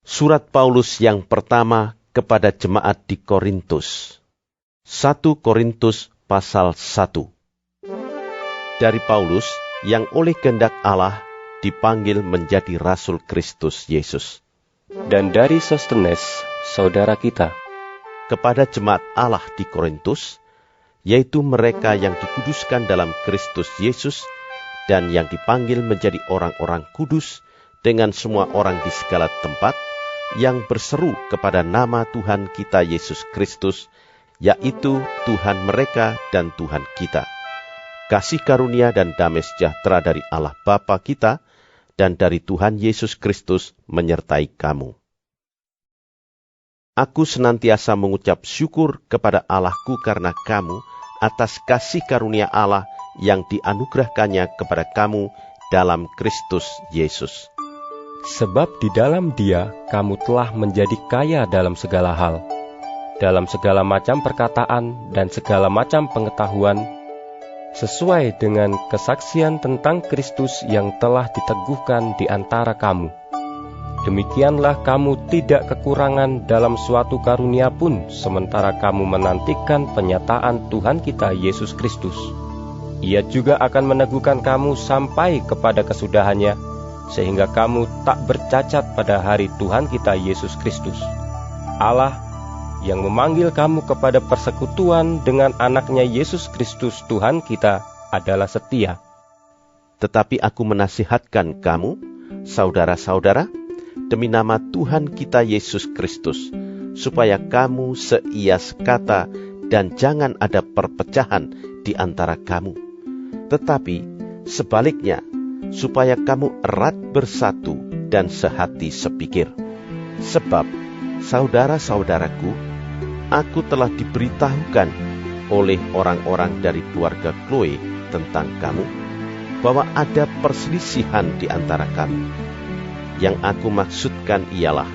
Surat Paulus yang pertama kepada jemaat di Korintus. 1 Korintus pasal 1. Dari Paulus yang oleh kehendak Allah dipanggil menjadi Rasul Kristus Yesus. Dan dari Sostenes, saudara kita, kepada jemaat Allah di Korintus, yaitu mereka yang dikuduskan dalam Kristus Yesus dan yang dipanggil menjadi orang-orang kudus dengan semua orang di segala tempat, yang berseru kepada nama Tuhan kita Yesus Kristus, yaitu Tuhan mereka dan Tuhan kita. Kasih karunia dan damai sejahtera dari Allah Bapa kita dan dari Tuhan Yesus Kristus menyertai kamu. Aku senantiasa mengucap syukur kepada Allahku karena kamu atas kasih karunia Allah yang dianugerahkannya kepada kamu dalam Kristus Yesus. Sebab di dalam Dia kamu telah menjadi kaya dalam segala hal, dalam segala macam perkataan dan segala macam pengetahuan, sesuai dengan kesaksian tentang Kristus yang telah diteguhkan di antara kamu. Demikianlah kamu tidak kekurangan dalam suatu karunia pun, sementara kamu menantikan penyataan Tuhan kita Yesus Kristus. Ia juga akan meneguhkan kamu sampai kepada kesudahannya, sehingga kamu tak bercacat pada hari Tuhan kita Yesus Kristus. Allah yang memanggil kamu kepada persekutuan dengan anaknya Yesus Kristus Tuhan kita adalah setia. Tetapi aku menasihatkan kamu, saudara-saudara, demi nama Tuhan kita Yesus Kristus, supaya kamu seia sekata dan jangan ada perpecahan di antara kamu. Tetapi sebaliknya, supaya kamu erat bersatu dan sehati sepikir. Sebab, saudara-saudaraku, aku telah diberitahukan oleh orang-orang dari keluarga Chloe tentang kamu, bahwa ada perselisihan di antara kami. Yang aku maksudkan ialah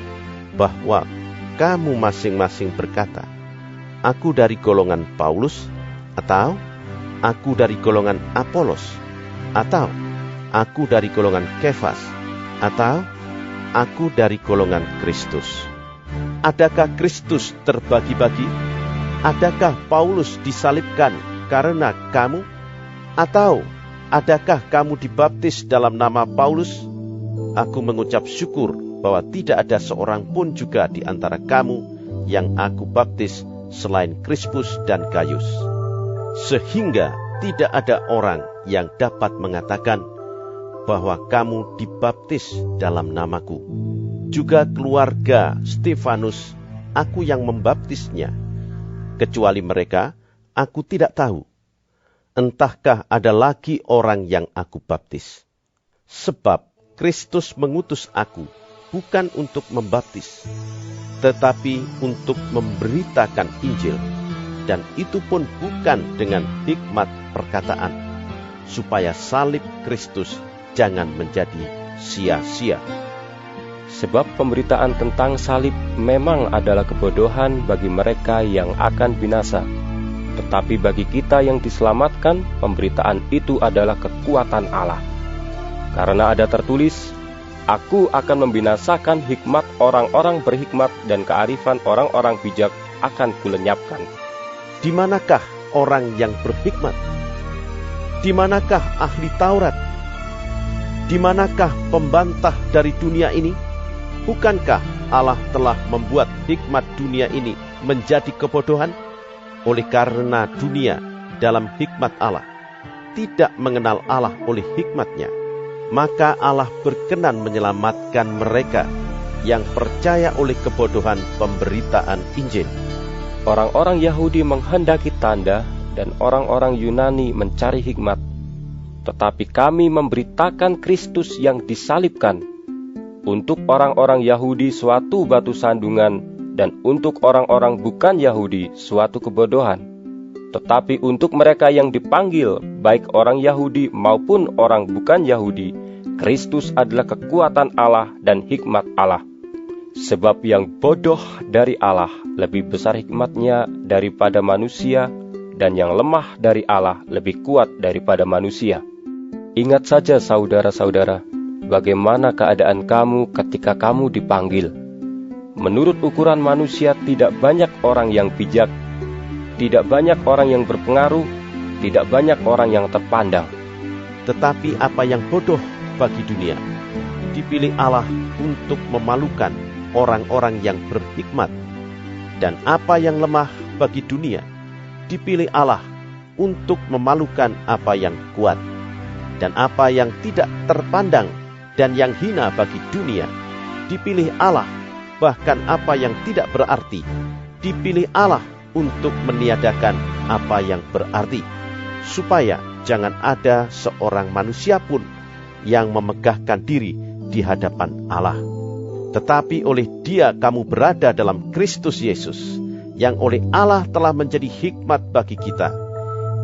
bahwa kamu masing-masing berkata, aku dari golongan Paulus, atau aku dari golongan Apolos, atau aku dari golongan Kefas, atau aku dari golongan Kristus. Adakah Kristus terbagi-bagi? Adakah Paulus disalibkan karena kamu? Atau adakah kamu dibaptis dalam nama Paulus? Aku mengucap syukur bahwa tidak ada seorang pun juga di antara kamu yang aku baptis selain Krispus dan Gaius. Sehingga tidak ada orang yang dapat mengatakan bahwa kamu dibaptis dalam namaku. Juga keluarga Stefanus, aku yang membaptisnya. Kecuali mereka, aku tidak tahu. Entahkah ada lagi orang yang aku baptis? Sebab Kristus mengutus aku, bukan untuk membaptis, tetapi untuk memberitakan Injil. Dan itu pun bukan dengan hikmat perkataan, supaya salib Kristus jangan menjadi sia-sia. Sebab pemberitaan tentang salib memang adalah kebodohan bagi mereka yang akan binasa. Tetapi bagi kita yang diselamatkan, pemberitaan itu adalah kekuatan Allah. Karena ada tertulis, aku akan membinasakan hikmat orang-orang berhikmat dan kearifan orang-orang bijak akan kulenyapkan. Di manakah orang yang berhikmat? Di manakah ahli Taurat? Di manakah pembantah dari dunia ini? Bukankah Allah telah membuat hikmat dunia ini menjadi kebodohan? Oleh karena dunia dalam hikmat Allah tidak mengenal Allah oleh hikmatnya, maka Allah berkenan menyelamatkan mereka yang percaya oleh kebodohan pemberitaan Injil. Orang-orang Yahudi menghendaki tanda dan orang-orang Yunani mencari hikmat. Tetapi kami memberitakan Kristus yang disalibkan. Untuk orang-orang Yahudi suatu batu sandungan, dan untuk orang-orang bukan Yahudi suatu kebodohan. Tetapi untuk mereka yang dipanggil, baik orang Yahudi maupun orang bukan Yahudi, Kristus adalah kekuatan Allah dan hikmat Allah. Sebab yang bodoh dari Allah lebih besar hikmatnya daripada manusia, dan yang lemah dari Allah lebih kuat daripada manusia. Ingat saja saudara-saudara, bagaimana keadaan kamu ketika kamu dipanggil. menurut ukuran manusia tidak banyak orang yang bijak, tidak banyak orang yang berpengaruh, tidak banyak orang yang terpandang. Tetapi apa yang bodoh bagi dunia, dipilih Allah untuk memalukan orang-orang yang berhikmat. Dan apa yang lemah bagi dunia, dipilih Allah untuk memalukan apa yang kuat. Dan apa yang tidak terpandang dan yang hina bagi dunia, dipilih Allah, bahkan apa yang tidak berarti, dipilih Allah untuk meniadakan apa yang berarti, supaya jangan ada seorang manusia pun yang memegahkan diri di hadapan Allah. Tetapi oleh Dia kamu berada dalam Kristus Yesus, yang oleh Allah telah menjadi hikmat bagi kita.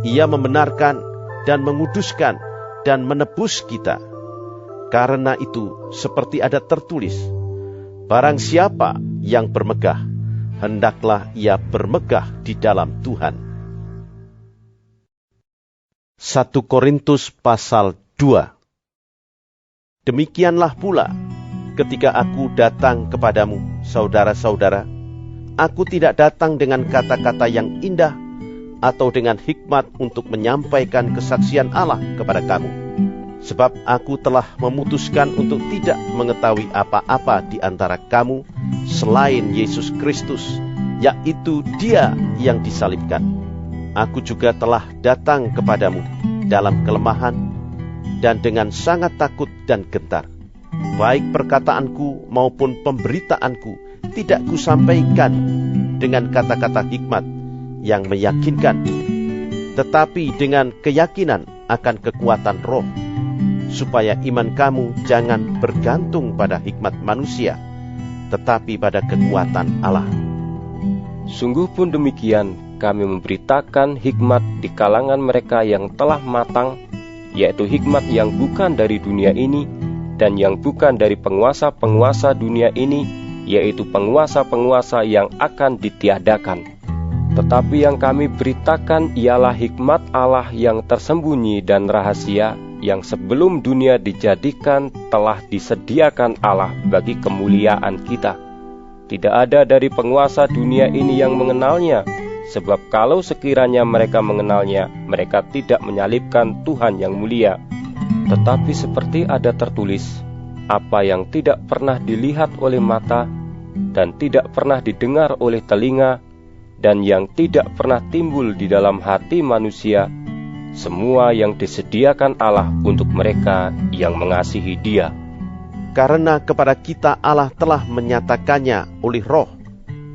Ia membenarkan dan menguduskan dan menebus kita. Karena itu, seperti ada tertulis, barang siapa yang bermegah, hendaklah ia bermegah di dalam Tuhan. 1 Korintus pasal 2. Demikianlah pula, ketika aku datang kepadamu, saudara-saudara, aku tidak datang dengan kata-kata yang indah atau dengan hikmat untuk menyampaikan kesaksian Allah kepada kamu. Sebab aku telah memutuskan untuk tidak mengetahui apa-apa di antara kamu selain Yesus Kristus, yaitu Dia yang disalibkan. Aku juga telah datang kepadamu dalam kelemahan dan dengan sangat takut dan gentar. Baik perkataanku maupun pemberitaanku tidak kusampaikan dengan kata-kata hikmat yang meyakinkan, tetapi dengan keyakinan akan kekuatan roh, supaya iman kamu jangan bergantung pada hikmat manusia, tetapi pada kekuatan Allah. Sungguh pun demikian, kami memberitakan hikmat di kalangan mereka yang telah matang, yaitu hikmat yang bukan dari dunia ini, dan yang bukan dari penguasa-penguasa dunia ini, yaitu penguasa-penguasa yang akan ditiadakan. Tetapi yang kami beritakan ialah hikmat Allah yang tersembunyi dan rahasia, yang sebelum dunia dijadikan telah disediakan Allah bagi kemuliaan kita. Tidak ada dari penguasa dunia ini yang mengenalnya, sebab kalau sekiranya mereka mengenalnya, mereka tidak menyalibkan Tuhan yang mulia. Tetapi seperti ada tertulis, apa yang tidak pernah dilihat oleh mata, dan tidak pernah didengar oleh telinga, dan yang tidak pernah timbul di dalam hati manusia, semua yang disediakan Allah untuk mereka yang mengasihi Dia. Karena kepada kita Allah telah menyatakannya oleh Roh,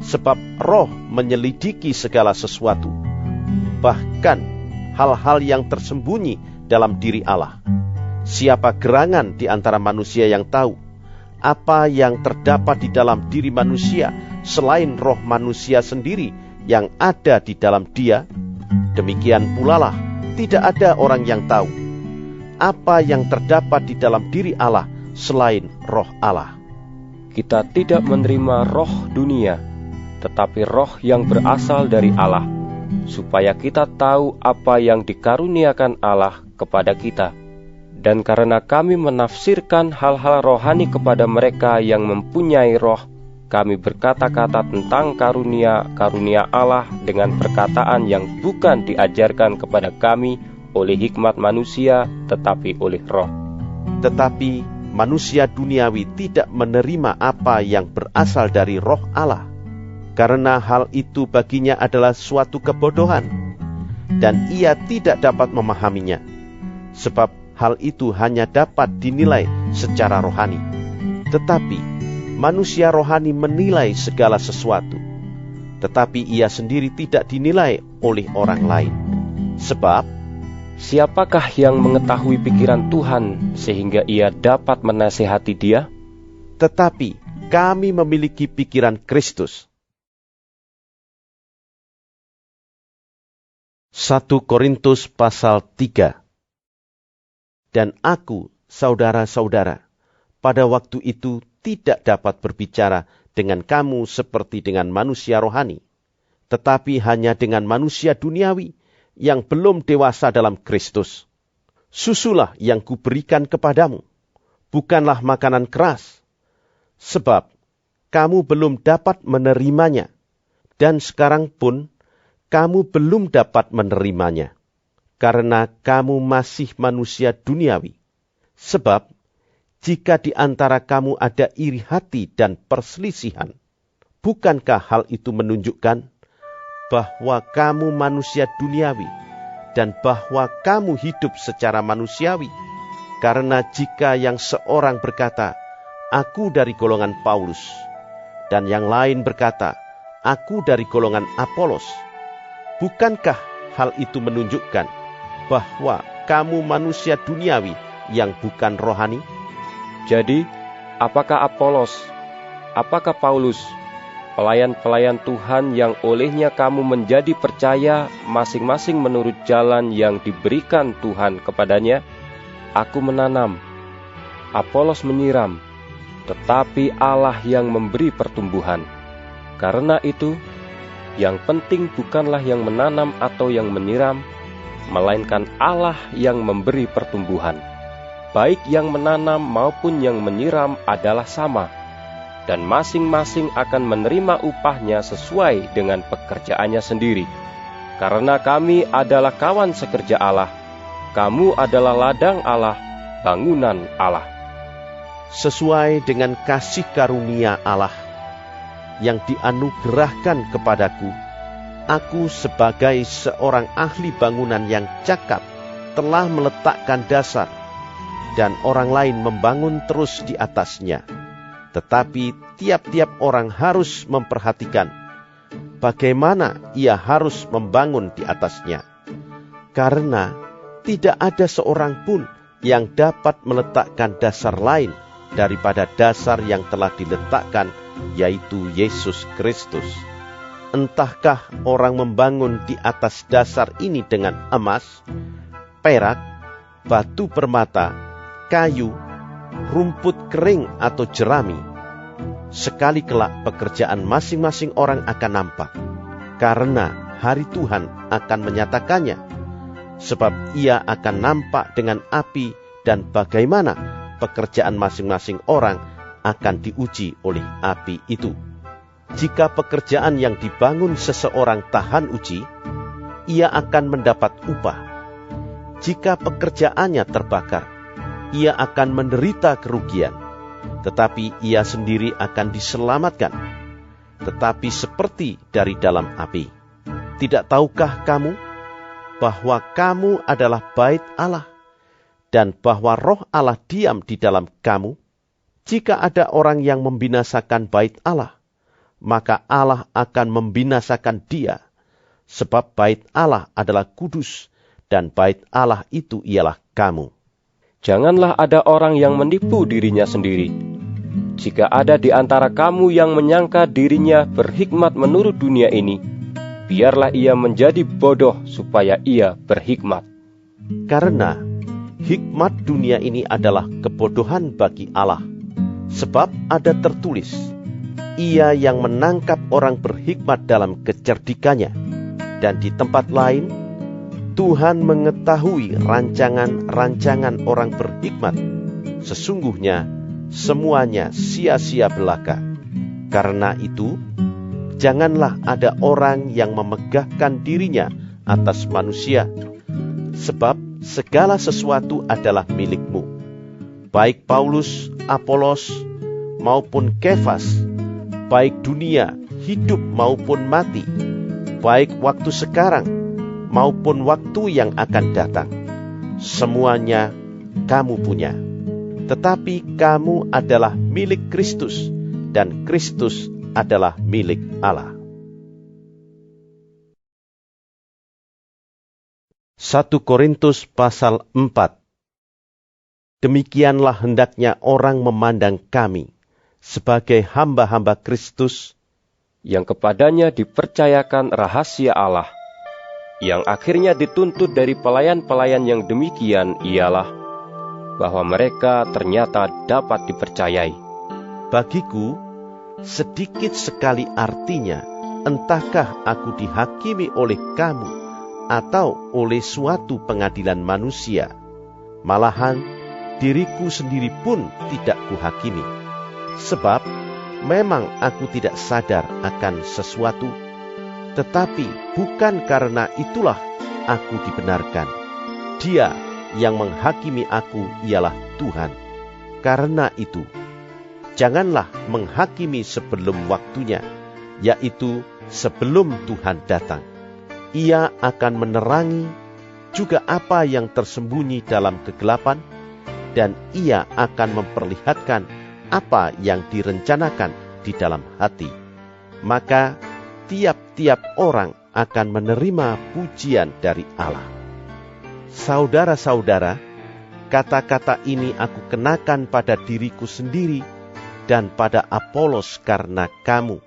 sebab Roh menyelidiki segala sesuatu, bahkan hal-hal yang tersembunyi dalam diri Allah. Siapa gerangan di antara manusia yang tahu apa yang terdapat di dalam diri manusia selain roh manusia sendiri yang ada di dalam dia? Demikian pula lah, tidak ada orang yang tahu apa yang terdapat di dalam diri Allah selain roh Allah. Kita tidak menerima roh dunia, tetapi roh yang berasal dari Allah, supaya kita tahu apa yang dikaruniakan Allah kepada kita. Dan karena kami menafsirkan hal-hal rohani kepada mereka yang mempunyai roh, kami berkata-kata tentang karunia-karunia Allah dengan perkataan yang bukan diajarkan kepada kami oleh hikmat manusia, tetapi oleh roh. Tetapi manusia duniawi tidak menerima apa yang berasal dari roh Allah, karena hal itu baginya adalah suatu kebodohan, dan ia tidak dapat memahaminya, sebab hal itu hanya dapat dinilai secara rohani. Tetapi manusia rohani menilai segala sesuatu, tetapi ia sendiri tidak dinilai oleh orang lain. Sebab, siapakah yang mengetahui pikiran Tuhan sehingga ia dapat menasihati Dia? Tetapi kami memiliki pikiran Kristus. 1 Korintus pasal 3. Dan aku, saudara-saudara, pada waktu itu tidak dapat berbicara dengan kamu seperti dengan manusia rohani, tetapi hanya dengan manusia duniawi yang belum dewasa dalam Kristus. Susulah yang kuberikan kepadamu, bukanlah makanan keras. Sebab kamu belum dapat menerimanya, dan sekarang pun kamu belum dapat menerimanya, karena kamu masih manusia duniawi. Sebab, jika di antara kamu ada iri hati dan perselisihan, bukankah hal itu menunjukkan bahwa kamu manusia duniawi dan bahwa kamu hidup secara manusiawi? Karena jika yang seorang berkata, "Aku dari golongan Paulus," dan yang lain berkata, "Aku dari golongan Apolos," bukankah hal itu menunjukkan bahwa kamu manusia duniawi yang bukan rohani? Jadi, apakah Apolos, apakah Paulus, pelayan-pelayan Tuhan yang olehnya kamu menjadi percaya masing-masing menurut jalan yang diberikan Tuhan kepadanya? Aku menanam, Apolos menyiram, tetapi Allah yang memberi pertumbuhan. Karena itu, yang penting bukanlah yang menanam atau yang menyiram, melainkan Allah yang memberi pertumbuhan. Baik yang menanam maupun yang menyiram adalah sama, dan masing-masing akan menerima upahnya sesuai dengan pekerjaannya sendiri. Karena kami adalah kawan sekerja Allah, kamu adalah ladang Allah, bangunan Allah. Sesuai dengan kasih karunia Allah yang dianugerahkan kepadaku, aku sebagai seorang ahli bangunan yang cakap telah meletakkan dasar, dan orang lain membangun terus di atasnya. Tetapi tiap-tiap orang harus memperhatikan bagaimana ia harus membangun di atasnya. Karena tidak ada seorang pun yang dapat meletakkan dasar lain daripada dasar yang telah diletakkan, yaitu Yesus Kristus. Entahkah orang membangun di atas dasar ini dengan emas, perak, batu permata, kayu, rumput kering atau jerami, sekali kelak pekerjaan masing-masing orang akan nampak, karena hari Tuhan akan menyatakannya, sebab ia akan nampak dengan api, dan bagaimana pekerjaan masing-masing orang akan diuji oleh api itu. Jika pekerjaan yang dibangun seseorang tahan uji, ia akan mendapat upah. Jika pekerjaannya terbakar, ia akan menderita kerugian, tetapi ia sendiri akan diselamatkan, tetapi seperti dari dalam api. Tidak tahukah kamu bahwa kamu adalah bait Allah, dan bahwa roh Allah diam di dalam kamu? Jika ada orang yang membinasakan bait Allah, maka Allah akan membinasakan dia, sebab bait Allah adalah kudus, dan bait Allah itu ialah kamu. Janganlah ada orang yang menipu dirinya sendiri. Jika ada di antara kamu yang menyangka dirinya berhikmat menurut dunia ini, biarlah ia menjadi bodoh supaya ia berhikmat. Karena hikmat dunia ini adalah kebodohan bagi Allah. Sebab ada tertulis, ia yang menangkap orang berhikmat dalam kecerdikannya. Dan di tempat lain, Tuhan mengetahui rancangan-rancangan orang berhikmat. Sesungguhnya semuanya sia-sia belaka. Karena itu, janganlah ada orang yang memegahkan dirinya atas manusia, sebab segala sesuatu adalah milikmu. Baik Paulus, Apolos, maupun Kefas, baik dunia, hidup maupun mati, baik waktu sekarang, maupun waktu yang akan datang. Semuanya kamu punya. Tetapi kamu adalah milik Kristus, dan Kristus adalah milik Allah. 1 Korintus pasal 4. Demikianlah hendaknya orang memandang kami sebagai hamba-hamba Kristus, yang kepadanya dipercayakan rahasia Allah, yang akhirnya dituntut dari pelayan-pelayan yang demikian ialah bahwa mereka ternyata dapat dipercayai. Bagiku, sedikit sekali artinya, entahkah aku dihakimi oleh kamu atau oleh suatu pengadilan manusia. Malahan, diriku sendiri pun tidak kuhakimi. Sebab, memang aku tidak sadar akan sesuatu, tetapi bukan karena itulah aku dibenarkan. Dia yang menghakimi aku ialah Tuhan. Karena itu, janganlah menghakimi sebelum waktunya, yaitu sebelum Tuhan datang. Ia akan menerangi juga apa yang tersembunyi dalam kegelapan, dan ia akan memperlihatkan apa yang direncanakan di dalam hati. Maka tiap-tiap orang akan menerima pujian dari Allah. Saudara-saudara, kata-kata ini aku kenakan pada diriku sendiri dan pada Apolos karena kamu,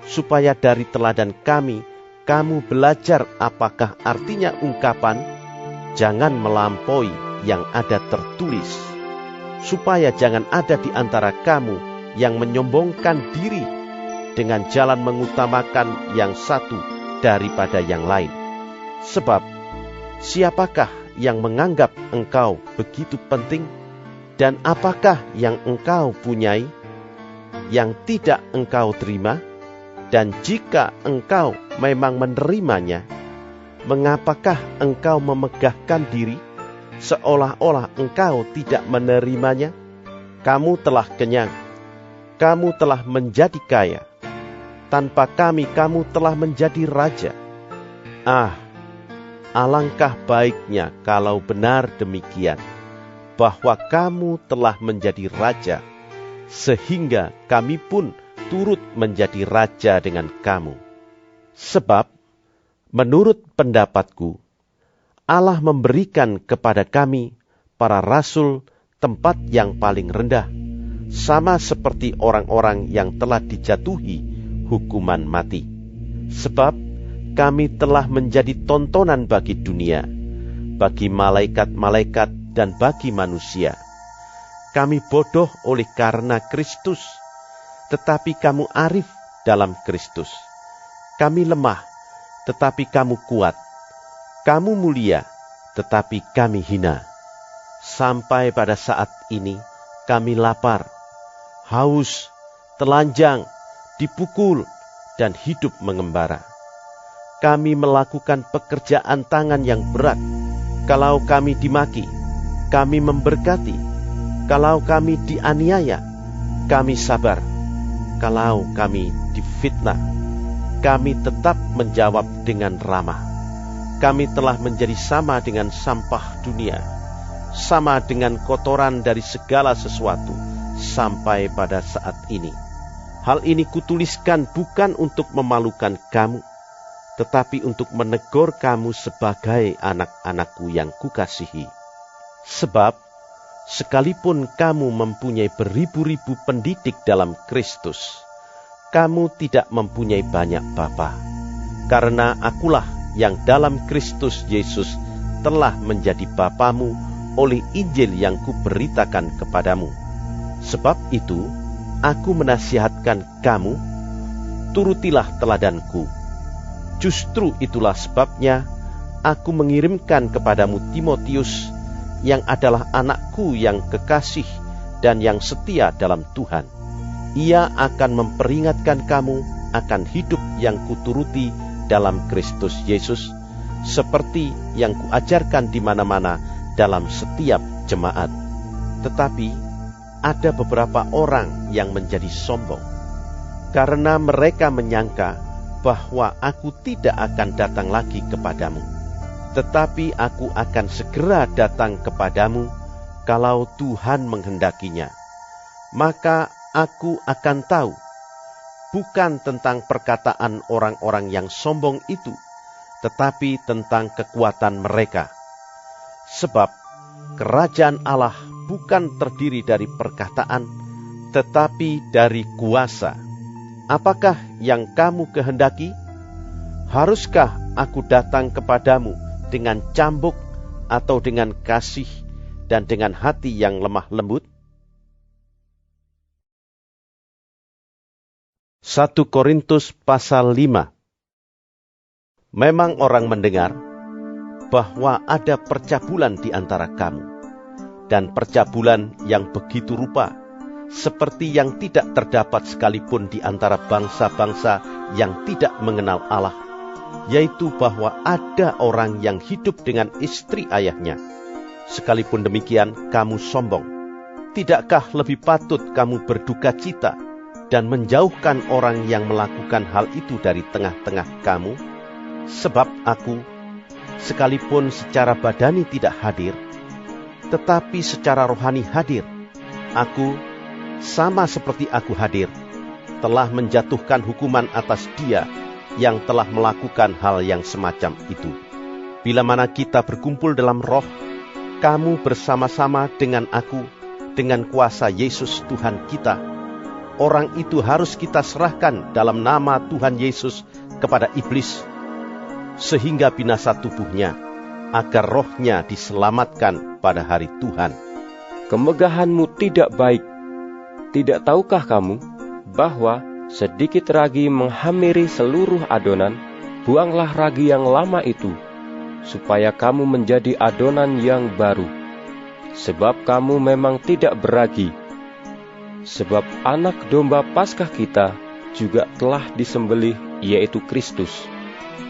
supaya dari teladan kami, kamu belajar apakah artinya ungkapan, jangan melampaui yang ada tertulis, supaya jangan ada di antara kamu yang menyombongkan diri dengan jalan mengutamakan yang satu daripada yang lain. Sebab, siapakah yang menganggap engkau begitu penting, dan apakah yang engkau punyai yang tidak engkau terima? Dan jika engkau memang menerimanya, mengapakah engkau memegahkan diri seolah-olah engkau tidak menerimanya? Kamu telah kenyang, kamu telah menjadi kaya. Tanpa kami, kamu telah menjadi raja. Alangkah baiknya kalau benar demikian, bahwa kamu telah menjadi raja, sehingga kami pun turut menjadi raja dengan kamu. Sebab, menurut pendapatku, Allah memberikan kepada kami, para rasul, tempat yang paling rendah, sama seperti orang-orang yang telah dijatuhi hukuman mati. Sebab, kami telah menjadi tontonan bagi dunia, bagi malaikat-malaikat dan bagi manusia. Kami bodoh oleh karena Kristus, tetapi kamu arif dalam Kristus. Kami lemah, tetapi kamu kuat. Kamu mulia, tetapi kami hina. Sampai pada saat ini, kami lapar, haus, telanjang, dipukul, dan hidup mengembara. Kami melakukan pekerjaan tangan yang berat. Kalau kami dimaki, kami memberkati. Kalau kami dianiaya, kami sabar. Kalau kami difitnah, kami tetap menjawab dengan ramah. Kami telah menjadi sama dengan sampah dunia, sama dengan kotoran dari segala sesuatu, sampai pada saat ini. Hal ini kutuliskan bukan untuk memalukan kamu, tetapi untuk menegur kamu sebagai anak-anakku yang kukasihi. Sebab, sekalipun kamu mempunyai beribu-ribu pendidik dalam Kristus, kamu tidak mempunyai banyak bapa. Karena akulah yang dalam Kristus Yesus telah menjadi bapamu oleh Injil yang kuberitakan kepadamu. Sebab itu, aku menasihatkan kamu, turutilah teladanku. Justru itulah sebabnya aku mengirimkan kepadamu Timotius, yang adalah anakku yang kekasih dan yang setia dalam Tuhan. Ia akan memperingatkan kamu akan hidup yang kuturuti dalam Kristus Yesus, seperti yang kuajarkan di mana-mana dalam setiap jemaat. Tetapi ada beberapa orang yang menjadi sombong, karena mereka menyangka bahwa aku tidak akan datang lagi kepadamu. Tetapi aku akan segera datang kepadamu kalau Tuhan menghendakinya. Maka aku akan tahu, bukan tentang perkataan orang-orang yang sombong itu, tetapi tentang kekuatan mereka. Sebab kerajaan Allah bukan terdiri dari perkataan, tetapi dari kuasa. Apakah yang kamu kehendaki? Haruskah aku datang kepadamu dengan cambuk atau dengan kasih dan dengan hati yang lemah lembut? 1 Korintus pasal 5. Memang orang mendengar bahwa ada percabulan di antara kamu, dan percabulan yang begitu rupa, seperti yang tidak terdapat sekalipun di antara bangsa-bangsa yang tidak mengenal Allah, yaitu bahwa ada orang yang hidup dengan istri ayahnya. Sekalipun demikian, kamu sombong. Tidakkah lebih patut kamu berduka cita dan menjauhkan orang yang melakukan hal itu dari tengah-tengah kamu? Sebab aku, sekalipun secara badani tidak hadir, tetapi secara rohani hadir. Aku, sama seperti aku hadir, telah menjatuhkan hukuman atas dia yang telah melakukan hal yang semacam itu. Bila mana kita berkumpul dalam roh, kamu bersama-sama dengan aku, dengan kuasa Yesus Tuhan kita, orang itu harus kita serahkan dalam nama Tuhan Yesus kepada iblis, sehingga binasa tubuhnya, agar rohnya diselamatkan pada hari Tuhan. Kemegahanmu tidak baik. Tidak tahukah kamu bahwa sedikit ragi menghamiri seluruh adonan? Buanglah ragi yang lama itu, supaya kamu menjadi adonan yang baru. Sebab kamu memang tidak beragi. Sebab anak domba Paskah kita juga telah disembelih, yaitu Kristus.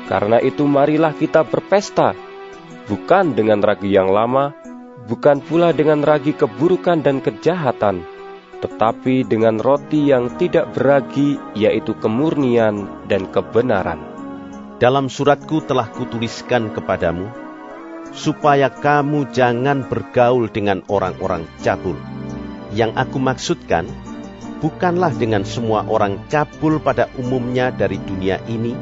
Karena itu marilah kita berpesta, bukan dengan ragi yang lama, bukan pula dengan ragi keburukan dan kejahatan, tetapi dengan roti yang tidak beragi, yaitu kemurnian dan kebenaran. Dalam suratku telah kutuliskan kepadamu, supaya kamu jangan bergaul dengan orang-orang cabul. Yang aku maksudkan, bukanlah dengan semua orang cabul pada umumnya dari dunia ini,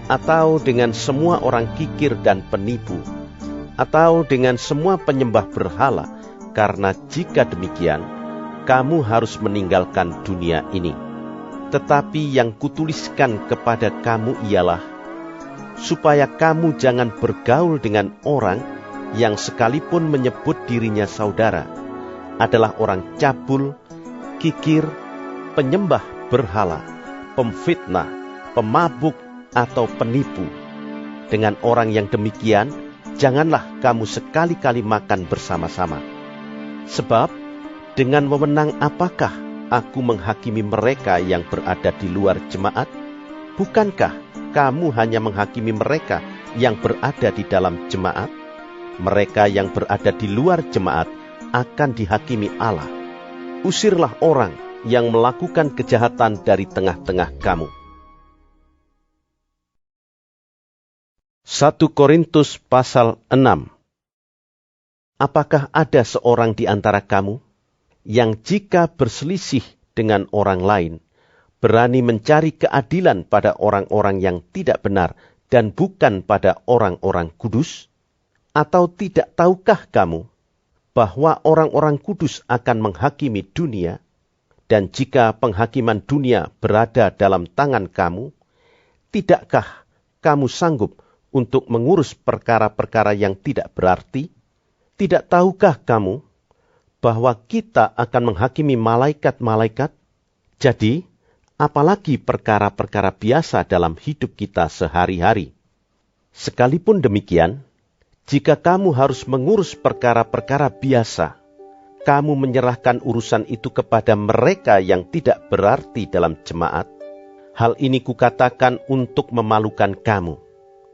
atau dengan semua orang kikir dan penipu, atau dengan semua penyembah berhala, karena jika demikian, kamu harus meninggalkan dunia ini. Tetapi yang kutuliskan kepada kamu ialah, supaya kamu jangan bergaul dengan orang yang sekalipun menyebut dirinya saudara, adalah orang cabul, kikir, penyembah berhala, pemfitnah, pemabuk, atau penipu. Dengan orang yang demikian, janganlah kamu sekali-kali makan bersama-sama. Sebab, dengan wewenang apakah aku menghakimi mereka yang berada di luar jemaat? Bukankah kamu hanya menghakimi mereka yang berada di dalam jemaat? Mereka yang berada di luar jemaat akan dihakimi Allah. Usirlah orang yang melakukan kejahatan dari tengah-tengah kamu. 1 Korintus pasal 6. Apakah ada seorang di antara kamu yang jika berselisih dengan orang lain, berani mencari keadilan pada orang-orang yang tidak benar dan bukan pada orang-orang kudus? Atau tidak tahukah kamu bahwa orang-orang kudus akan menghakimi dunia? Dan jika penghakiman dunia berada dalam tangan kamu, tidakkah kamu sanggup untuk mengurus perkara-perkara yang tidak berarti? Tidak tahukah kamu bahwa kita akan menghakimi malaikat-malaikat? Jadi, apalagi perkara-perkara biasa dalam hidup kita sehari-hari. Sekalipun demikian, jika kamu harus mengurus perkara-perkara biasa, kamu menyerahkan urusan itu kepada mereka yang tidak berarti dalam jemaat. Hal ini kukatakan untuk memalukan kamu.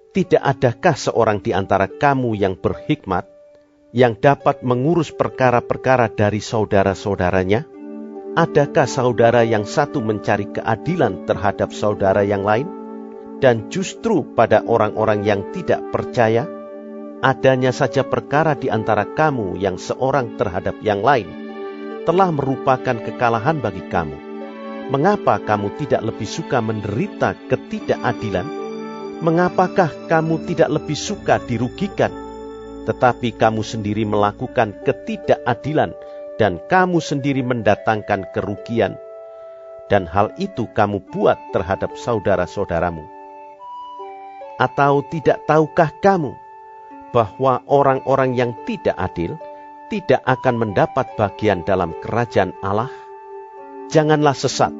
Tidak adakah seorang di antara kamu yang berhikmat, yang dapat mengurus perkara-perkara dari saudara-saudaranya? Adakah saudara yang satu mencari keadilan terhadap saudara yang lain? Dan justru pada orang-orang yang tidak percaya, adanya saja perkara di antara kamu yang seorang terhadap yang lain telah merupakan kekalahan bagi kamu. Mengapa kamu tidak lebih suka menderita ketidakadilan? Mengapakah kamu tidak lebih suka dirugikan? Tetapi kamu sendiri melakukan ketidakadilan dan kamu sendiri mendatangkan kerugian. Dan hal itu kamu buat terhadap saudara-saudaramu. Atau tidak tahukah kamu bahwa orang-orang yang tidak adil tidak akan mendapat bagian dalam kerajaan Allah? Janganlah sesat.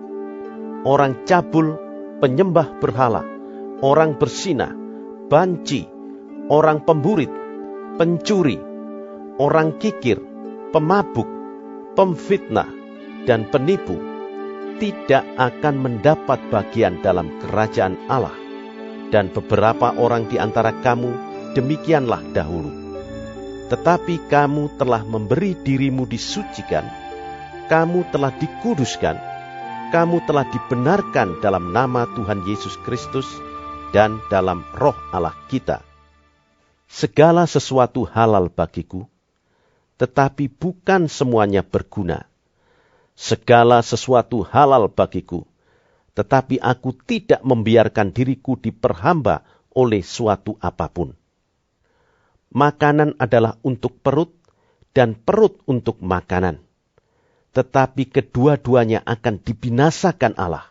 Orang cabul, penyembah berhala, orang berzina, banci, orang pemburit, pencuri, orang kikir, pemabuk, pemfitnah, dan penipu tidak akan mendapat bagian dalam kerajaan Allah. Dan beberapa orang di antara kamu demikianlah dahulu. Tetapi kamu telah memberi dirimu disucikan, kamu telah dikuduskan, kamu telah dibenarkan dalam nama Tuhan Yesus Kristus dan dalam Roh Allah kita. Segala sesuatu halal bagiku, tetapi bukan semuanya berguna. Segala sesuatu halal bagiku, tetapi aku tidak membiarkan diriku diperhamba oleh suatu apapun. Makanan adalah untuk perut, dan perut untuk makanan. Tetapi kedua-duanya akan dibinasakan Allah.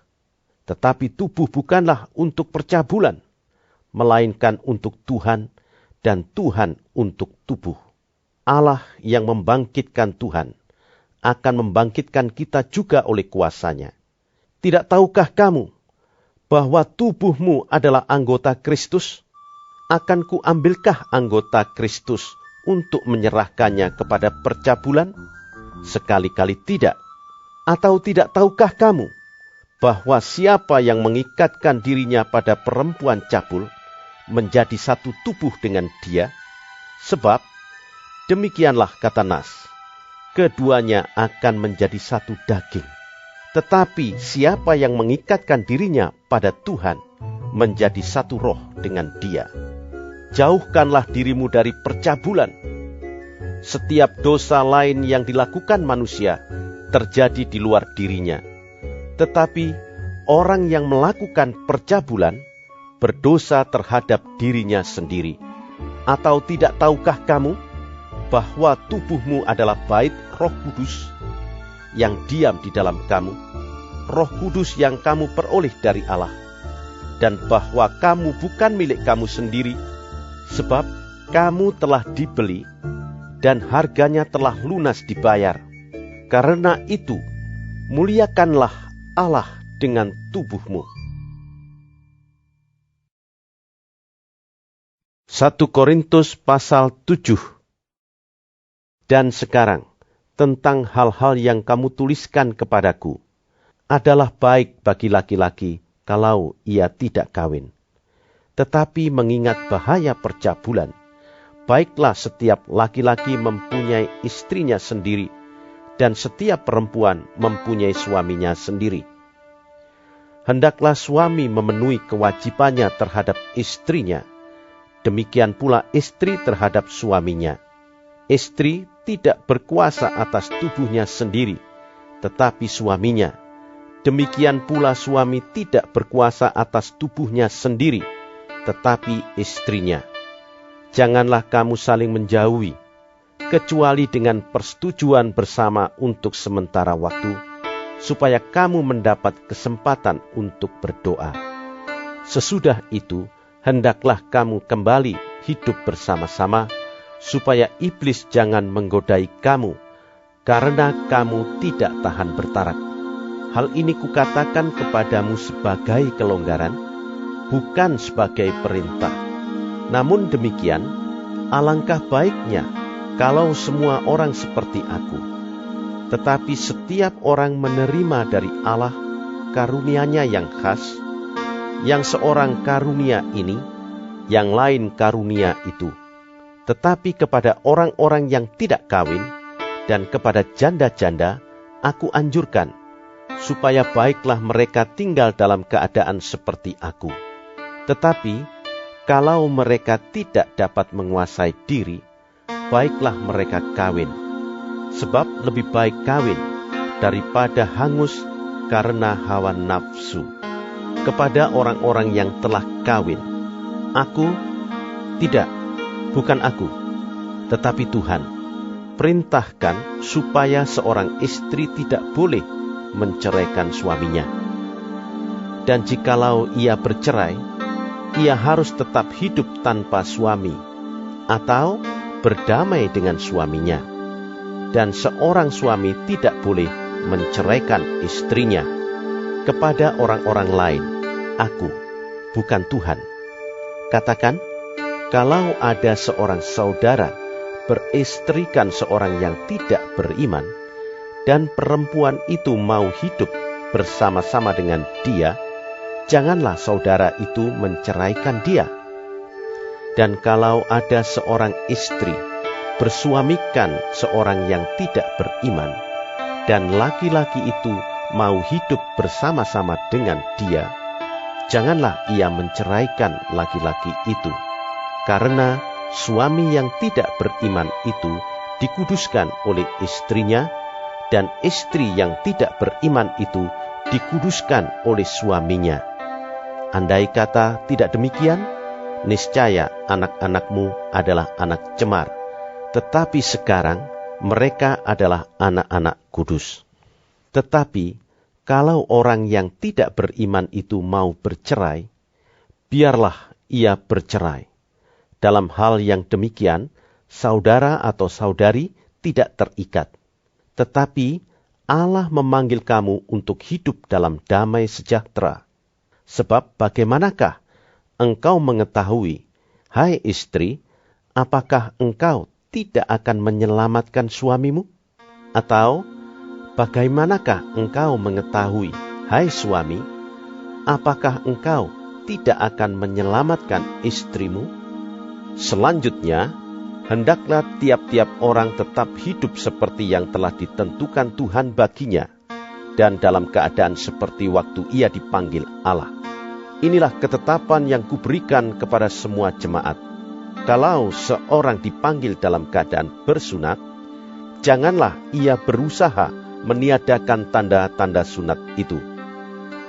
Tetapi tubuh bukanlah untuk percabulan, melainkan untuk Tuhan, dan Tuhan untuk tubuh. Allah yang membangkitkan Tuhan akan membangkitkan kita juga oleh kuasa-Nya. Tidak tahukah kamu bahwa tubuhmu adalah anggota Kristus? Akan kuambilkah anggota Kristus untuk menyerahkannya kepada percabulan? Sekali-kali tidak. Atau tidak tahukah kamu bahwa siapa yang mengikatkan dirinya pada perempuan cabul menjadi satu tubuh dengan dia? Sebab demikianlah kata Nas, keduanya akan menjadi satu daging. Tetapi siapa yang mengikatkan dirinya pada Tuhan menjadi satu roh dengan dia. Jauhkanlah dirimu dari percabulan. Setiap dosa lain yang dilakukan manusia terjadi di luar dirinya. Tetapi orang yang melakukan percabulan berdosa terhadap dirinya sendiri. Atau tidak tahukah kamu bahwa tubuhmu adalah bait Roh Kudus yang diam di dalam kamu, Roh Kudus yang kamu peroleh dari Allah, dan bahwa kamu bukan milik kamu sendiri, sebab kamu telah dibeli dan harganya telah lunas dibayar. Karena itu, muliakanlah Allah dengan tubuhmu. 1 Korintus pasal 7. Dan sekarang, tentang hal-hal yang kamu tuliskan kepadaku, adalah baik bagi laki-laki kalau ia tidak kawin. Tetapi mengingat bahaya percabulan, baiklah setiap laki-laki mempunyai istrinya sendiri, dan setiap perempuan mempunyai suaminya sendiri. Hendaklah suami memenuhi kewajibannya terhadap istrinya, demikian pula istri terhadap suaminya. Istri tidak berkuasa atas tubuhnya sendiri, tetapi suaminya. Demikian pula suami tidak berkuasa atas tubuhnya sendiri, tetapi istrinya. Janganlah kamu saling menjauhi, kecuali dengan persetujuan bersama untuk sementara waktu, supaya kamu mendapat kesempatan untuk berdoa. Sesudah itu, hendaklah kamu kembali hidup bersama-sama, supaya iblis jangan menggodai kamu, karena kamu tidak tahan bertarak. Hal ini kukatakan kepadamu sebagai kelonggaran, bukan sebagai perintah. Namun demikian, alangkah baiknya kalau semua orang seperti aku. Tetapi setiap orang menerima dari Allah karunia-Nya yang khas, yang seorang karunia ini, yang lain karunia itu. Tetapi kepada orang-orang yang tidak kawin dan kepada janda-janda, aku anjurkan, supaya baiklah mereka tinggal dalam keadaan seperti aku. Tetapi, kalau mereka tidak dapat menguasai diri, baiklah mereka kawin. Sebab lebih baik kawin daripada hangus karena hawa nafsu. Kepada orang-orang yang telah kawin, aku tidak, bukan aku, tetapi Tuhan, perintahkan supaya seorang istri tidak boleh menceraikan suaminya. Dan jikalau ia bercerai, ia harus tetap hidup tanpa suami, atau berdamai dengan suaminya. Dan seorang suami tidak boleh menceraikan istrinya. Kepada orang-orang lain, aku, bukan Tuhan. Katakan, kalau ada seorang saudara beristrikan seorang yang tidak beriman, dan perempuan itu mau hidup bersama-sama dengan dia, janganlah saudara itu menceraikan dia. Dan kalau ada seorang istri bersuamikan seorang yang tidak beriman, dan laki-laki itu mau hidup bersama-sama dengan dia, janganlah ia menceraikan laki-laki itu, karena suami yang tidak beriman itu dikuduskan oleh istrinya, dan istri yang tidak beriman itu dikuduskan oleh suaminya. Andai kata tidak demikian, niscaya anak-anakmu adalah anak cemar, tetapi sekarang mereka adalah anak-anak kudus. Tetapi kalau orang yang tidak beriman itu mau bercerai, biarlah ia bercerai. Dalam hal yang demikian, saudara atau saudari tidak terikat. Tetapi Allah memanggil kamu untuk hidup dalam damai sejahtera. Sebab bagaimanakah engkau mengetahui, hai istri, apakah engkau tidak akan menyelamatkan suamimu? Atau bagaimanakah engkau mengetahui, hai suami, apakah engkau tidak akan menyelamatkan istrimu? Selanjutnya, hendaklah tiap-tiap orang tetap hidup seperti yang telah ditentukan Tuhan baginya, dan dalam keadaan seperti waktu ia dipanggil Allah. Inilah ketetapan yang kuberikan kepada semua jemaat. Kalau seorang dipanggil dalam keadaan bersunat, janganlah ia berusaha meniadakan tanda-tanda sunat itu.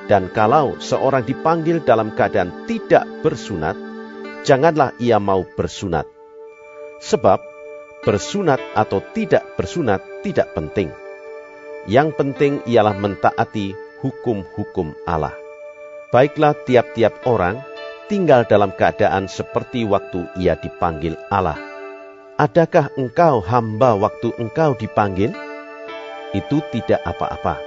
Dan kalau seorang dipanggil dalam keadaan tidak bersunat, janganlah ia mau bersunat. Sebab bersunat atau tidak bersunat tidak penting. Yang penting ialah mentaati hukum-hukum Allah. Baiklah tiap-tiap orang tinggal dalam keadaan seperti waktu ia dipanggil Allah. Adakah engkau hamba waktu engkau dipanggil? Itu tidak apa-apa.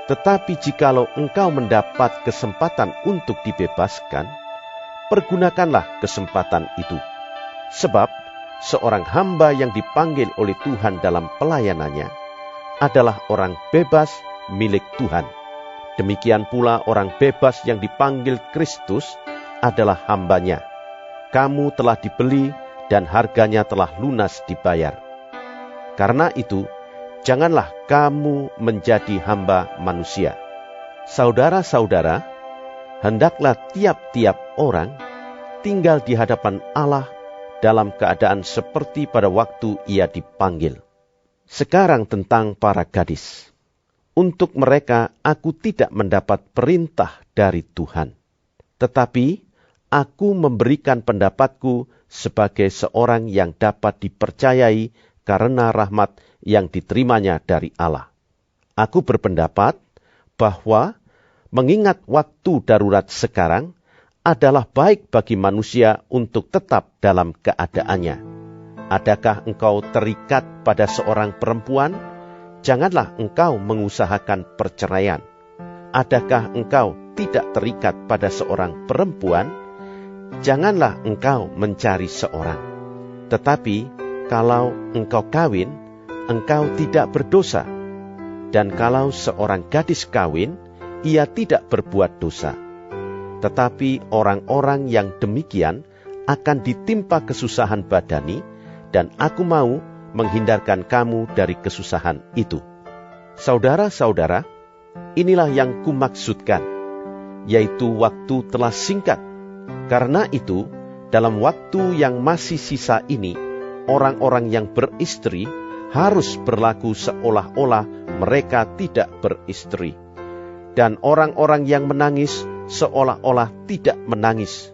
Tetapi jikalau engkau mendapat kesempatan untuk dibebaskan, pergunakanlah kesempatan itu. Sebab seorang hamba yang dipanggil oleh Tuhan dalam pelayanannya adalah orang bebas milik Tuhan. Demikian pula orang bebas yang dipanggil Kristus adalah hambanya. Kamu telah dibeli dan harganya telah lunas dibayar. Karena itu, janganlah kamu menjadi hamba manusia. Saudara-saudara, hendaklah tiap-tiap orang tinggal di hadapan Allah dalam keadaan seperti pada waktu ia dipanggil. Sekarang tentang para gadis. Untuk mereka aku tidak mendapat perintah dari Tuhan. Tetapi aku memberikan pendapatku sebagai seorang yang dapat dipercayai karena rahmat yang diterimanya dari Allah. Aku berpendapat bahwa mengingat waktu darurat sekarang adalah baik bagi manusia untuk tetap dalam keadaannya. Adakah engkau terikat pada seorang perempuan? Janganlah engkau mengusahakan perceraian. Adakah engkau tidak terikat pada seorang perempuan? Janganlah engkau mencari seorang. Tetapi kalau engkau kawin, engkau tidak berdosa. Dan kalau seorang gadis kawin, ia tidak berbuat dosa. Tetapi orang-orang yang demikian akan ditimpa kesusahan badani, dan aku mau menghindarkan kamu dari kesusahan itu. Saudara-saudara, inilah yang kumaksudkan, yaitu waktu telah singkat. Karena itu, dalam waktu yang masih sisa ini, orang-orang yang beristri harus berlaku seolah-olah mereka tidak beristri. Dan orang-orang yang menangis seolah-olah tidak menangis.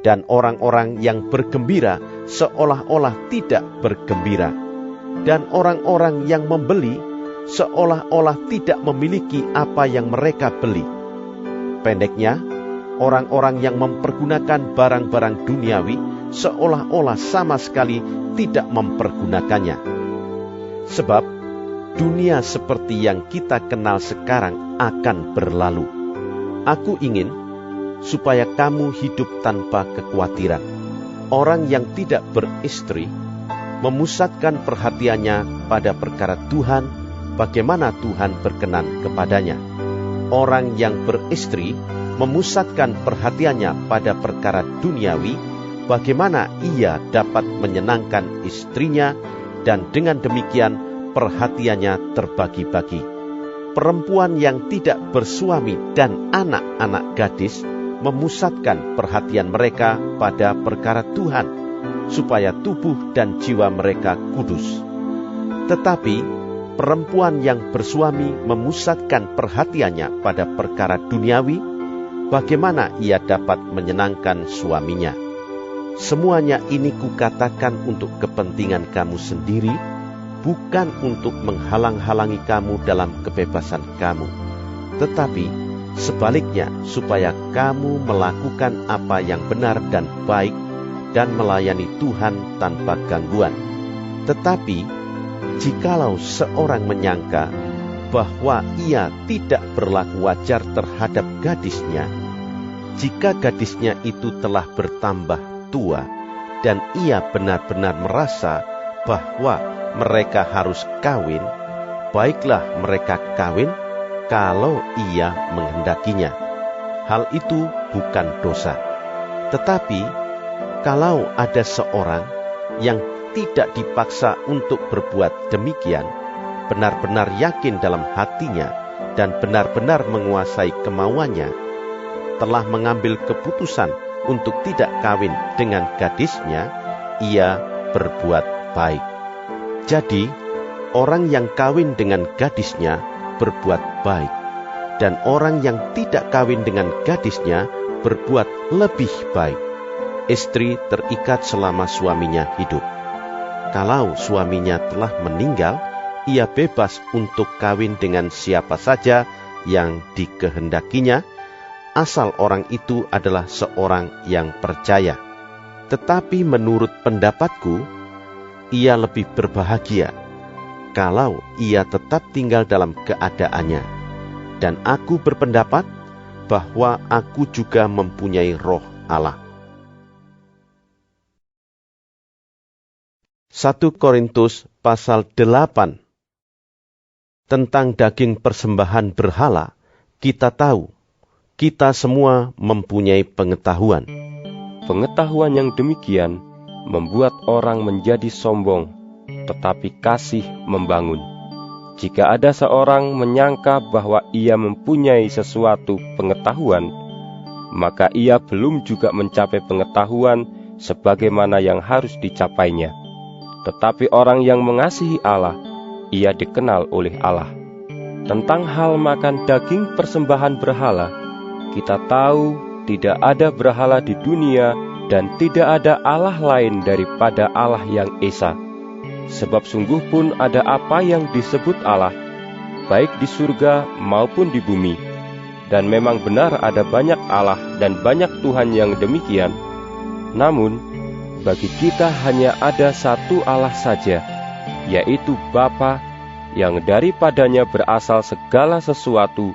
Dan orang-orang yang bergembira seolah-olah tidak bergembira. Dan orang-orang yang membeli seolah-olah tidak memiliki apa yang mereka beli. Pendeknya, orang-orang yang mempergunakan barang-barang duniawi seolah-olah sama sekali tidak mempergunakannya. Sebab dunia seperti yang kita kenal sekarang akan berlalu. Aku ingin supaya kamu hidup tanpa kekhawatiran. Orang yang tidak beristri memusatkan perhatiannya pada perkara Tuhan bagaimana Tuhan berkenan kepadanya. Orang yang beristri memusatkan perhatiannya pada perkara duniawi, bagaimana ia dapat menyenangkan istrinya, dan dengan demikian perhatiannya terbagi-bagi. Perempuan yang tidak bersuami dan anak-anak gadis memusatkan perhatian mereka pada perkara Tuhan, supaya tubuh dan jiwa mereka kudus. Tetapi perempuan yang bersuami memusatkan perhatiannya pada perkara duniawi, bagaimana ia dapat menyenangkan suaminya. Semuanya ini kukatakan untuk kepentingan kamu sendiri, bukan untuk menghalang-halangi kamu dalam kebebasan kamu, tetapi sebaliknya supaya kamu melakukan apa yang benar dan baik dan melayani Tuhan tanpa gangguan. Tetapi jikalau seorang menyangka bahwa ia tidak berlaku wajar terhadap gadisnya, jika gadisnya itu telah bertambah tua dan ia benar-benar merasa bahwa mereka harus kawin, baiklah mereka kawin kalau ia menghendakinya. Hal itu bukan dosa. Tetapi kalau ada seorang yang tidak dipaksa untuk berbuat demikian, benar-benar yakin dalam hatinya dan benar-benar menguasai kemauannya, telah mengambil keputusan untuk tidak kawin dengan gadisnya, ia berbuat baik. Jadi, orang yang kawin dengan gadisnya berbuat baik, dan orang yang tidak kawin dengan gadisnya berbuat lebih baik. Istri terikat selama suaminya hidup. Kalau suaminya telah meninggal, ia bebas untuk kawin dengan siapa saja yang dikehendakinya, asal orang itu adalah seorang yang percaya. Tetapi menurut pendapatku, ia lebih berbahagia kalau ia tetap tinggal dalam keadaannya. Dan aku berpendapat bahwa aku juga mempunyai roh Allah. 1 Korintus pasal 8. Tentang daging persembahan berhala, kita tahu, kita semua mempunyai pengetahuan. Pengetahuan yang demikian membuat orang menjadi sombong, tetapi kasih membangun. Jika ada seorang menyangka bahwa ia mempunyai sesuatu pengetahuan, maka ia belum juga mencapai pengetahuan sebagaimana yang harus dicapainya. Tetapi orang yang mengasihi Allah, ia dikenal oleh Allah. Tentang hal makan daging persembahan berhala, kita tahu tidak ada berhala di dunia dan tidak ada Allah lain daripada Allah yang esa. Sebab sungguh pun ada apa yang disebut Allah, baik di surga maupun di bumi. Dan memang benar ada banyak Allah dan banyak Tuhan yang demikian. Namun, bagi kita hanya ada satu Allah saja, yaitu Bapa, yang daripadanya berasal segala sesuatu,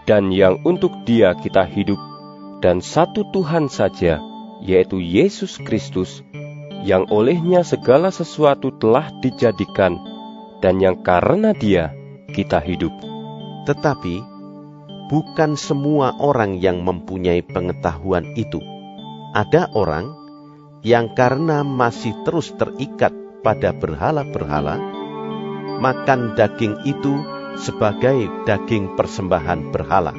dan yang untuk Dia kita hidup, dan satu Tuhan saja, yaitu Yesus Kristus, yang olehnya segala sesuatu telah dijadikan, dan yang karena Dia kita hidup. Tetapi bukan semua orang yang mempunyai pengetahuan itu. Ada orang yang karena masih terus terikat pada berhala-berhala, makan daging itu sebagai daging persembahan berhala.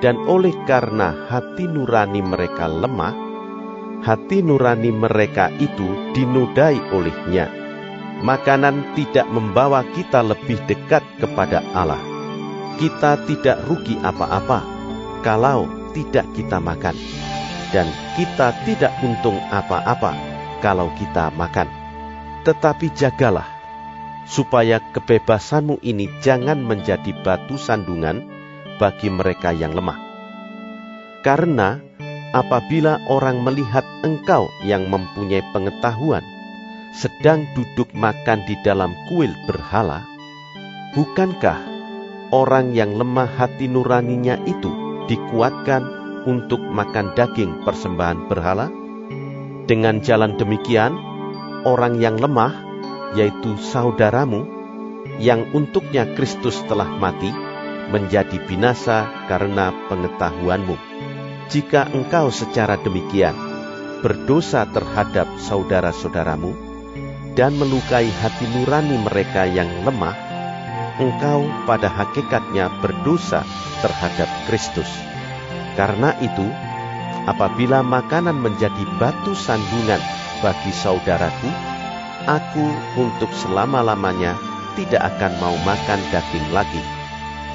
Dan oleh karena hati nurani mereka lemah, hati nurani mereka itu dinodai olehnya. Makanan tidak membawa kita lebih dekat kepada Allah. Kita tidak rugi apa-apa kalau tidak kita makan, dan kita tidak untung apa-apa kalau kita makan. Tetapi jagalah, supaya kebebasanmu ini jangan menjadi batu sandungan bagi mereka yang lemah. Karena apabila orang melihat engkau yang mempunyai pengetahuan sedang duduk makan di dalam kuil berhala, bukankah orang yang lemah hati nuraninya itu dikuatkan untuk makan daging persembahan berhala? Dengan jalan demikian, orang yang lemah, yaitu saudaramu, yang untuknya Kristus telah mati, menjadi binasa karena pengetahuanmu. Jika engkau secara demikian berdosa terhadap saudara-saudaramu dan melukai hati nurani mereka yang lemah, engkau pada hakikatnya berdosa terhadap Kristus. Karena itu, apabila makanan menjadi batu sandungan bagi saudaraku, aku untuk selama-lamanya tidak akan mau makan daging lagi,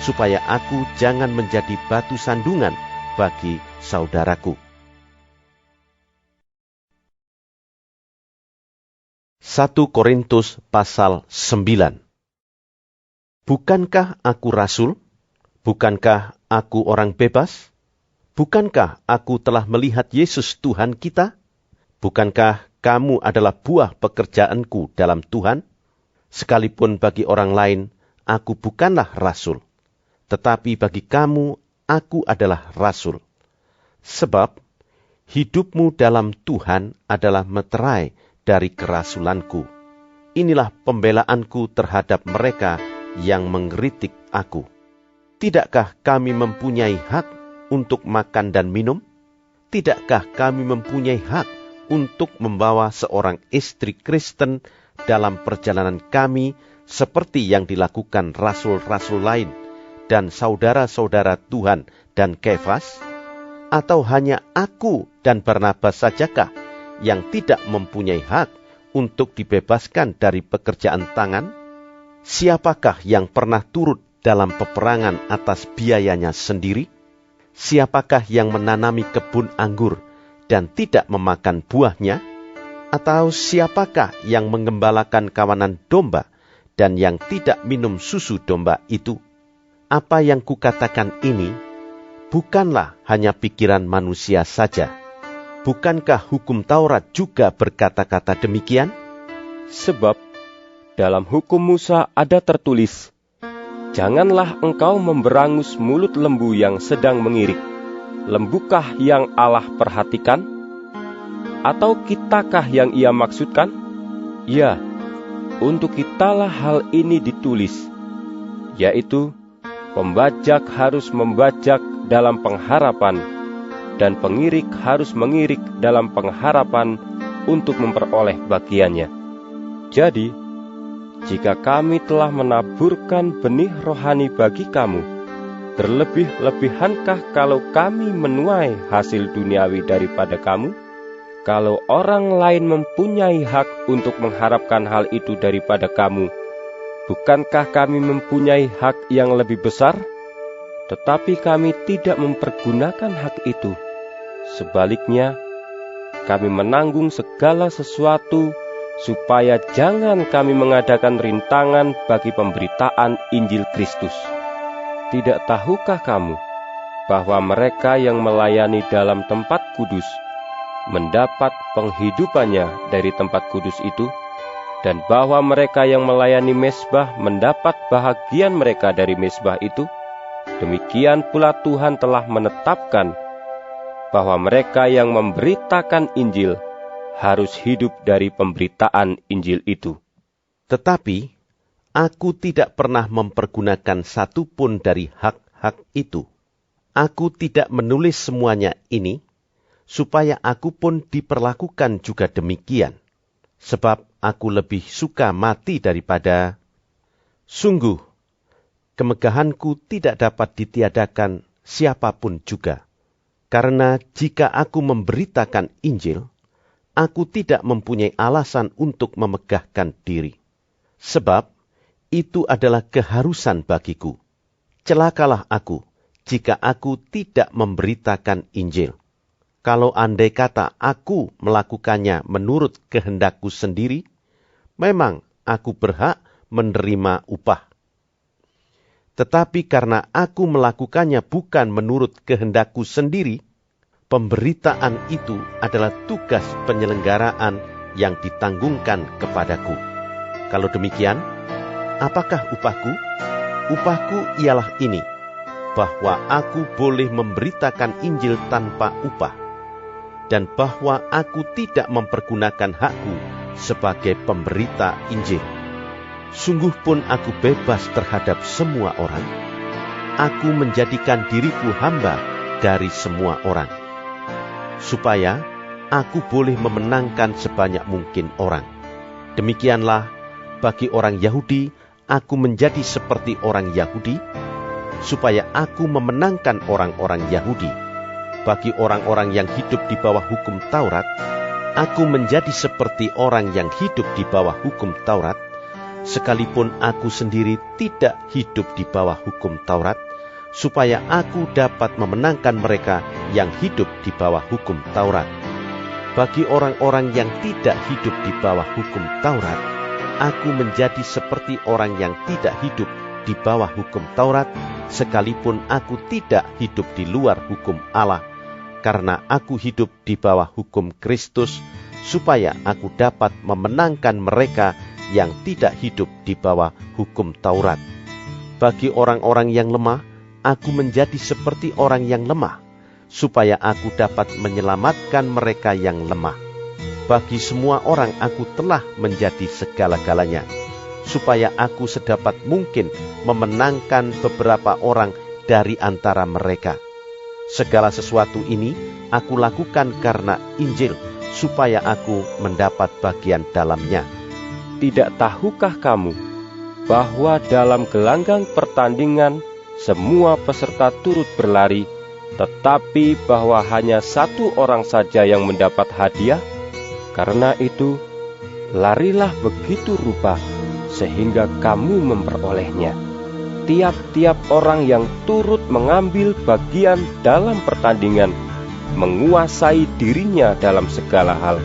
supaya aku jangan menjadi batu sandungan bagi saudaraku. 1 Korintus pasal 9. Bukankah aku rasul? Bukankah aku orang bebas? Bukankah aku telah melihat Yesus Tuhan kita? Bukankah kamu adalah buah pekerjaanku dalam Tuhan? Sekalipun bagi orang lain, aku bukanlah rasul. Tetapi bagi kamu, aku adalah rasul. Sebab, hidupmu dalam Tuhan adalah meterai dari kerasulanku. Inilah pembelaanku terhadap mereka yang mengkritik aku. Tidakkah kami mempunyai hak untuk makan dan minum? Tidakkah kami mempunyai hak untuk membawa seorang istri Kristen dalam perjalanan kami seperti yang dilakukan rasul-rasul lain dan saudara-saudara Tuhan dan Kefas? Atau hanya aku dan Barnabas sajakah yang tidak mempunyai hak untuk dibebaskan dari pekerjaan tangan? Siapakah yang pernah turut dalam peperangan atas biayanya sendiri? Siapakah yang menanami kebun anggur dan tidak memakan buahnya? Atau siapakah yang mengembalakan kawanan domba dan yang tidak minum susu domba itu? Apa yang kukatakan ini bukanlah hanya pikiran manusia saja. Bukankah hukum Taurat juga berkata-kata demikian? Sebab dalam hukum Musa ada tertulis, janganlah engkau memberangus mulut lembu yang sedang mengirik. Lembukah yang Allah perhatikan? Atau kitakah yang ia maksudkan? Ya, untuk kitalah hal ini ditulis, yaitu pembajak harus membajak dalam pengharapan, dan pengirik harus mengirik dalam pengharapan untuk memperoleh bagiannya. Jadi, jika kami telah menaburkan benih rohani bagi kamu, berlebih-lebihankah kalau kami menuai hasil duniawi daripada kamu? Kalau orang lain mempunyai hak untuk mengharapkan hal itu daripada kamu, bukankah kami mempunyai hak yang lebih besar? Tetapi kami tidak mempergunakan hak itu. Sebaliknya, kami menanggung segala sesuatu supaya jangan kami mengadakan rintangan bagi pemberitaan Injil Kristus. Tidak tahukah kamu bahwa mereka yang melayani dalam tempat kudus mendapat penghidupannya dari tempat kudus itu, dan bahwa mereka yang melayani mezbah mendapat bahagian mereka dari mezbah itu? Demikian pula Tuhan telah menetapkan bahwa mereka yang memberitakan Injil harus hidup dari pemberitaan Injil itu. Tetapi, aku tidak pernah mempergunakan satu pun dari hak-hak itu. Aku tidak menulis semuanya ini, supaya aku pun diperlakukan juga demikian. Sebab aku lebih suka mati daripada... Sungguh, kemegahanku tidak dapat ditiadakan siapapun juga. Karena jika aku memberitakan Injil, aku tidak mempunyai alasan untuk memegahkan diri. Sebab itu adalah keharusan bagiku. Celakalah aku jika aku tidak memberitakan Injil. Kalau andai kata aku melakukannya menurut kehendakku sendiri, memang aku berhak menerima upah. Tetapi karena aku melakukannya bukan menurut kehendakku sendiri, pemberitaan itu adalah tugas penyelenggaraan yang ditanggungkan kepadaku. Kalau demikian, apakah upahku? Upahku ialah ini, bahwa aku boleh memberitakan Injil tanpa upah, dan bahwa aku tidak mempergunakan hakku sebagai pemberita Injil. Sungguh pun aku bebas terhadap semua orang. Aku menjadikan diriku hamba dari semua orang, supaya aku boleh memenangkan sebanyak mungkin orang. Demikianlah, bagi orang Yahudi, aku menjadi seperti orang Yahudi, supaya aku memenangkan orang-orang Yahudi. Bagi orang-orang yang hidup di bawah hukum Taurat, aku menjadi seperti orang yang hidup di bawah hukum Taurat, sekalipun aku sendiri tidak hidup di bawah hukum Taurat, supaya aku dapat memenangkan mereka yang hidup di bawah hukum Taurat. Bagi orang-orang yang tidak hidup di bawah hukum Taurat, aku menjadi seperti orang yang tidak hidup di bawah hukum Taurat, sekalipun aku tidak hidup di luar hukum Allah, karena aku hidup di bawah hukum Kristus, supaya aku dapat memenangkan mereka yang tidak hidup di bawah hukum Taurat. Bagi orang-orang yang lemah, aku menjadi seperti orang yang lemah, supaya aku dapat menyelamatkan mereka yang lemah. Bagi semua orang aku telah menjadi segala-galanya, supaya aku sedapat mungkin memenangkan beberapa orang dari antara mereka. Segala sesuatu ini aku lakukan karena Injil, supaya aku mendapat bagian dalamnya. Tidak tahukah kamu bahwa dalam gelanggang pertandingan semua peserta turut berlari, tetapi bahwa hanya satu orang saja yang mendapat hadiah? Karena itu, larilah begitu rupa, sehingga kamu memperolehnya. Tiap-tiap orang yang turut mengambil bagian dalam pertandingan, menguasai dirinya dalam segala hal.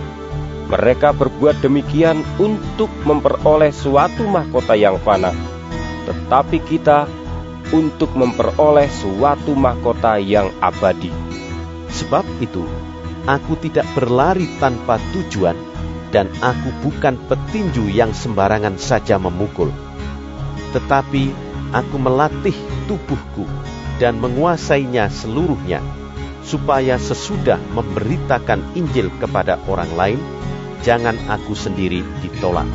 Mereka berbuat demikian untuk memperoleh suatu mahkota yang fana, tetapi kita untuk memperoleh suatu mahkota yang abadi. Sebab itu, aku tidak berlari tanpa tujuan, dan aku bukan petinju yang sembarangan saja memukul. Tetapi aku melatih tubuhku dan menguasainya seluruhnya, supaya sesudah memberitakan Injil kepada orang lain, jangan aku sendiri ditolak.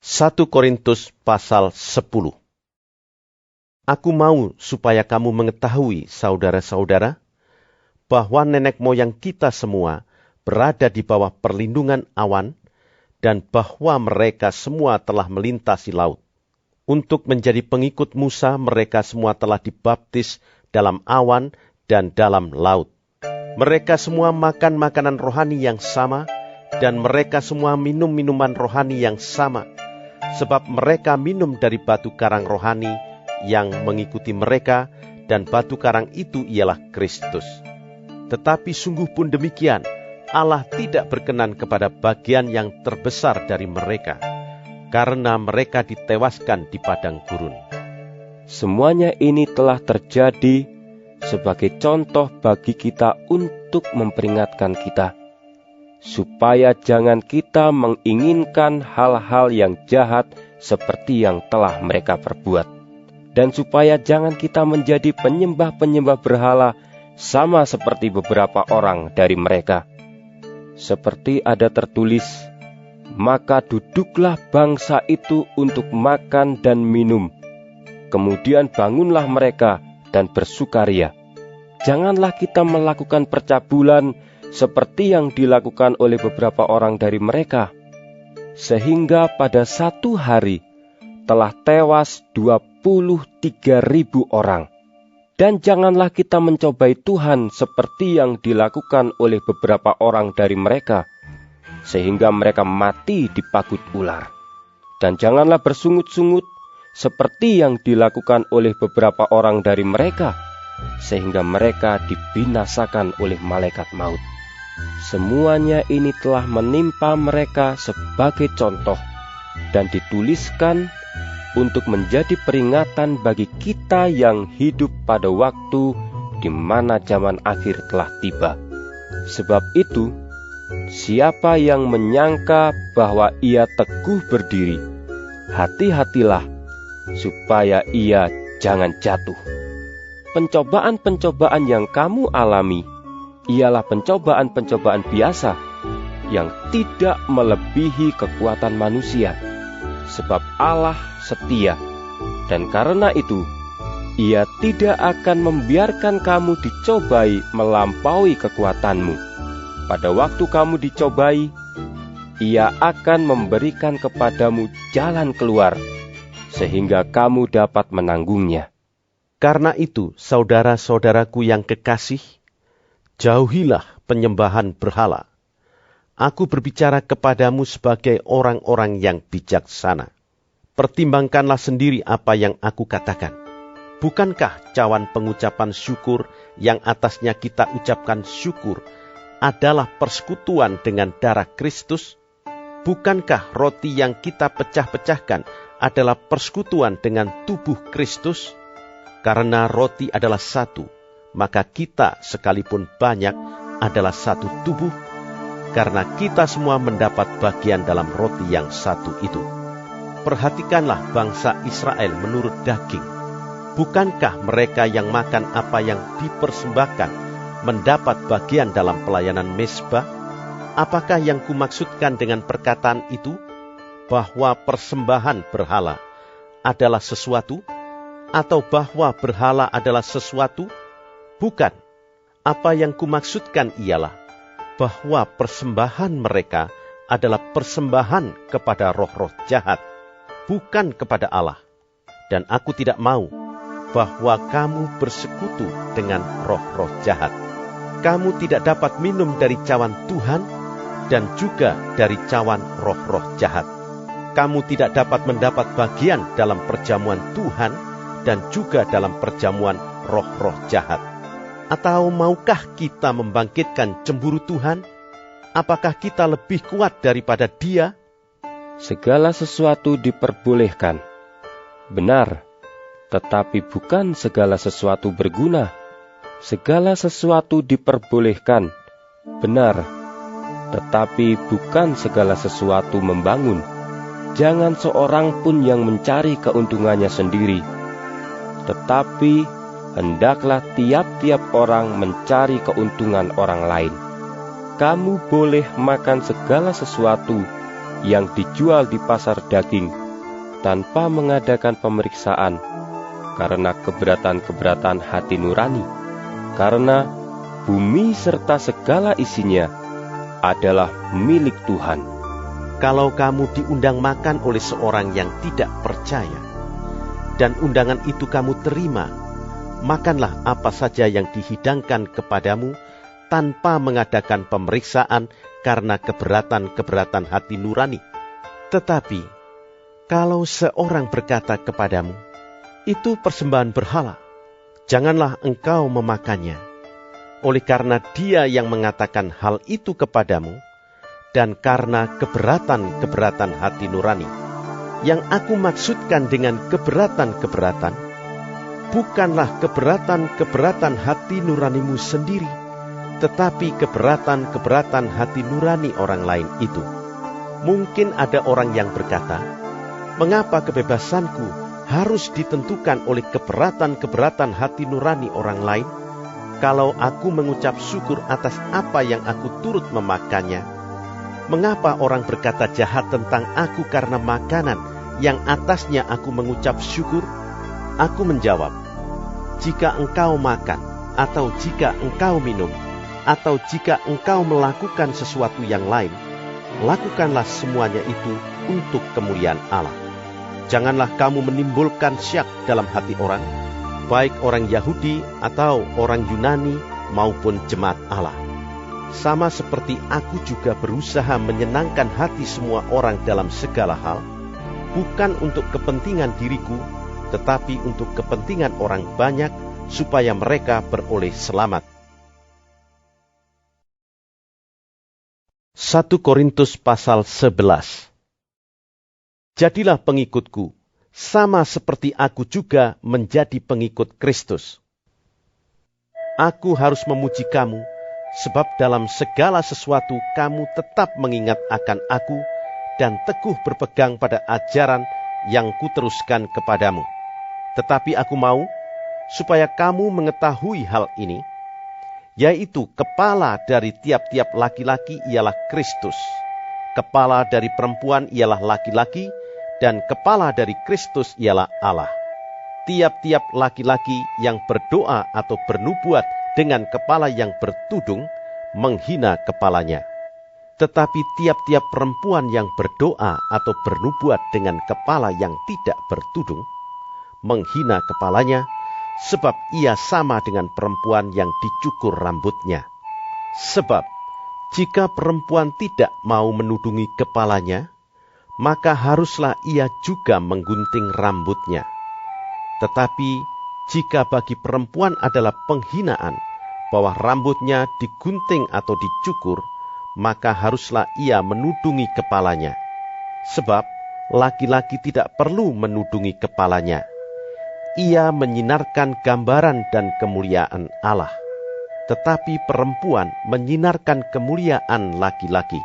1 Korintus pasal 10. Aku mau supaya kamu mengetahui, saudara-saudara, bahwa nenek moyang kita semua berada di bawah perlindungan awan, dan bahwa mereka semua telah melintasi laut. Untuk menjadi pengikut Musa, mereka semua telah dibaptis dalam awan dan dalam laut. Mereka semua makan makanan rohani yang sama, dan mereka semua minum minuman rohani yang sama, sebab mereka minum dari batu karang rohani yang mengikuti mereka, dan batu karang itu ialah Kristus. Tetapi sungguh pun demikian, Allah tidak berkenan kepada bagian yang terbesar dari mereka, karena mereka ditewaskan di padang gurun. Semuanya ini telah terjadi sebagai contoh bagi kita untuk memperingatkan kita, supaya jangan kita menginginkan hal-hal yang jahat seperti yang telah mereka perbuat, dan supaya jangan kita menjadi penyembah-penyembah berhala sama seperti beberapa orang dari mereka. Seperti ada tertulis, maka duduklah bangsa itu untuk makan dan minum. Kemudian bangunlah mereka dan bersukaria. Janganlah kita melakukan percabulan seperti yang dilakukan oleh beberapa orang dari mereka, sehingga pada satu hari telah tewas 23.000 orang. Dan janganlah kita mencobai Tuhan seperti yang dilakukan oleh beberapa orang dari mereka, sehingga mereka mati dipagut ular. Dan janganlah bersungut-sungut seperti yang dilakukan oleh beberapa orang dari mereka, sehingga mereka dibinasakan oleh malaikat maut. Semuanya ini telah menimpa mereka sebagai contoh, dan dituliskan untuk menjadi peringatan bagi kita yang hidup pada waktu di mana zaman akhir telah tiba. Sebab itu, siapa yang menyangka bahwa ia teguh berdiri, hati-hatilah supaya ia jangan jatuh. Pencobaan-pencobaan yang kamu alami ialah pencobaan-pencobaan biasa, yang tidak melebihi kekuatan manusia, sebab Allah setia, dan karena itu Ia tidak akan membiarkan kamu dicobai melampaui kekuatanmu. Pada waktu kamu dicobai, Ia akan memberikan kepadamu jalan keluar, sehingga kamu dapat menanggungnya. Karena itu, saudara-saudaraku yang kekasih, jauhilah penyembahan berhala. Aku berbicara kepadamu sebagai orang-orang yang bijaksana. Pertimbangkanlah sendiri apa yang aku katakan. Bukankah cawan pengucapan syukur yang atasnya kita ucapkan syukur adalah persekutuan dengan darah Kristus? Bukankah roti yang kita pecah-pecahkan adalah persekutuan dengan tubuh Kristus? Karena roti adalah satu, maka kita sekalipun banyak adalah satu tubuh, karena kita semua mendapat bagian dalam roti yang satu itu. Perhatikanlah bangsa Israel menurut daging. Bukankah mereka yang makan apa yang dipersembahkan mendapat bagian dalam pelayanan mezbah? Apakah yang kumaksudkan dengan perkataan itu? Bahwa persembahan berhala adalah sesuatu? Atau bahwa berhala adalah sesuatu? Bukan. Apa yang kumaksudkan ialah bahwa persembahan mereka adalah persembahan kepada roh-roh jahat, bukan kepada Allah. Dan aku tidak mau bahwa kamu bersekutu dengan roh-roh jahat. Kamu tidak dapat minum dari cawan Tuhan dan juga dari cawan roh-roh jahat. Kamu tidak dapat mendapat bagian dalam perjamuan Tuhan dan juga dalam perjamuan roh-roh jahat. Atau maukah kita membangkitkan cemburu Tuhan? Apakah kita lebih kuat daripada Dia? Segala sesuatu diperbolehkan, benar, tetapi bukan segala sesuatu berguna. Segala sesuatu diperbolehkan, benar, tetapi bukan segala sesuatu membangun. Jangan seorang pun yang mencari keuntungannya sendiri, tetapi hendaklah tiap-tiap orang mencari keuntungan orang lain. Kamu boleh makan segala sesuatu yang dijual di pasar daging tanpa mengadakan pemeriksaan, karena keberatan-keberatan hati nurani, karena bumi serta segala isinya adalah milik Tuhan. Kalau kamu diundang makan oleh seorang yang tidak percaya, dan undangan itu kamu terima, makanlah apa saja yang dihidangkan kepadamu tanpa mengadakan pemeriksaan karena keberatan-keberatan hati nurani. Tetapi, kalau seorang berkata kepadamu, itu persembahan berhala, janganlah engkau memakannya. Oleh karena dia yang mengatakan hal itu kepadamu, dan karena keberatan-keberatan hati nurani. Yang aku maksudkan dengan keberatan-keberatan, bukanlah keberatan-keberatan hati nuranimu sendiri, tetapi keberatan-keberatan hati nurani orang lain itu. Mungkin ada orang yang berkata, mengapa kebebasanku harus ditentukan oleh keberatan-keberatan hati nurani orang lain? Kalau aku mengucap syukur atas apa yang aku turut memakannya, mengapa orang berkata jahat tentang aku karena makanan yang atasnya aku mengucap syukur? Aku menjawab, jika engkau makan, atau jika engkau minum, atau jika engkau melakukan sesuatu yang lain, lakukanlah semuanya itu untuk kemuliaan Allah. Janganlah kamu menimbulkan syak dalam hati orang, baik orang Yahudi atau orang Yunani maupun jemaat Allah. Sama seperti aku juga berusaha menyenangkan hati semua orang dalam segala hal, bukan untuk kepentingan diriku, tetapi untuk kepentingan orang banyak, supaya mereka beroleh selamat. 1 Korintus pasal 11. Jadilah pengikutku, sama seperti aku juga menjadi pengikut Kristus. Aku harus memuji kamu, sebab dalam segala sesuatu kamu tetap mengingat akan aku dan teguh berpegang pada ajaran yang kuteruskan kepadamu. Tetapi aku mau, supaya kamu mengetahui hal ini, yaitu kepala dari tiap-tiap laki-laki ialah Kristus. Kepala dari perempuan ialah laki-laki, dan kepala dari Kristus ialah Allah. Tiap-tiap laki-laki yang berdoa atau bernubuat dengan kepala yang bertudung, menghina kepalanya. Tetapi tiap-tiap perempuan yang berdoa atau bernubuat dengan kepala yang tidak bertudung, menghina kepalanya, sebab ia sama dengan perempuan yang dicukur rambutnya. Sebab, jika perempuan tidak mau menudungi kepalanya, maka haruslah ia juga menggunting rambutnya. Tetapi, jika bagi perempuan adalah penghinaan bahwa rambutnya digunting atau dicukur, maka haruslah ia menudungi kepalanya. Sebab, laki-laki tidak perlu menudungi kepalanya. Ia menyinarkan gambaran dan kemuliaan Allah. Tetapi perempuan menyinarkan kemuliaan laki-laki.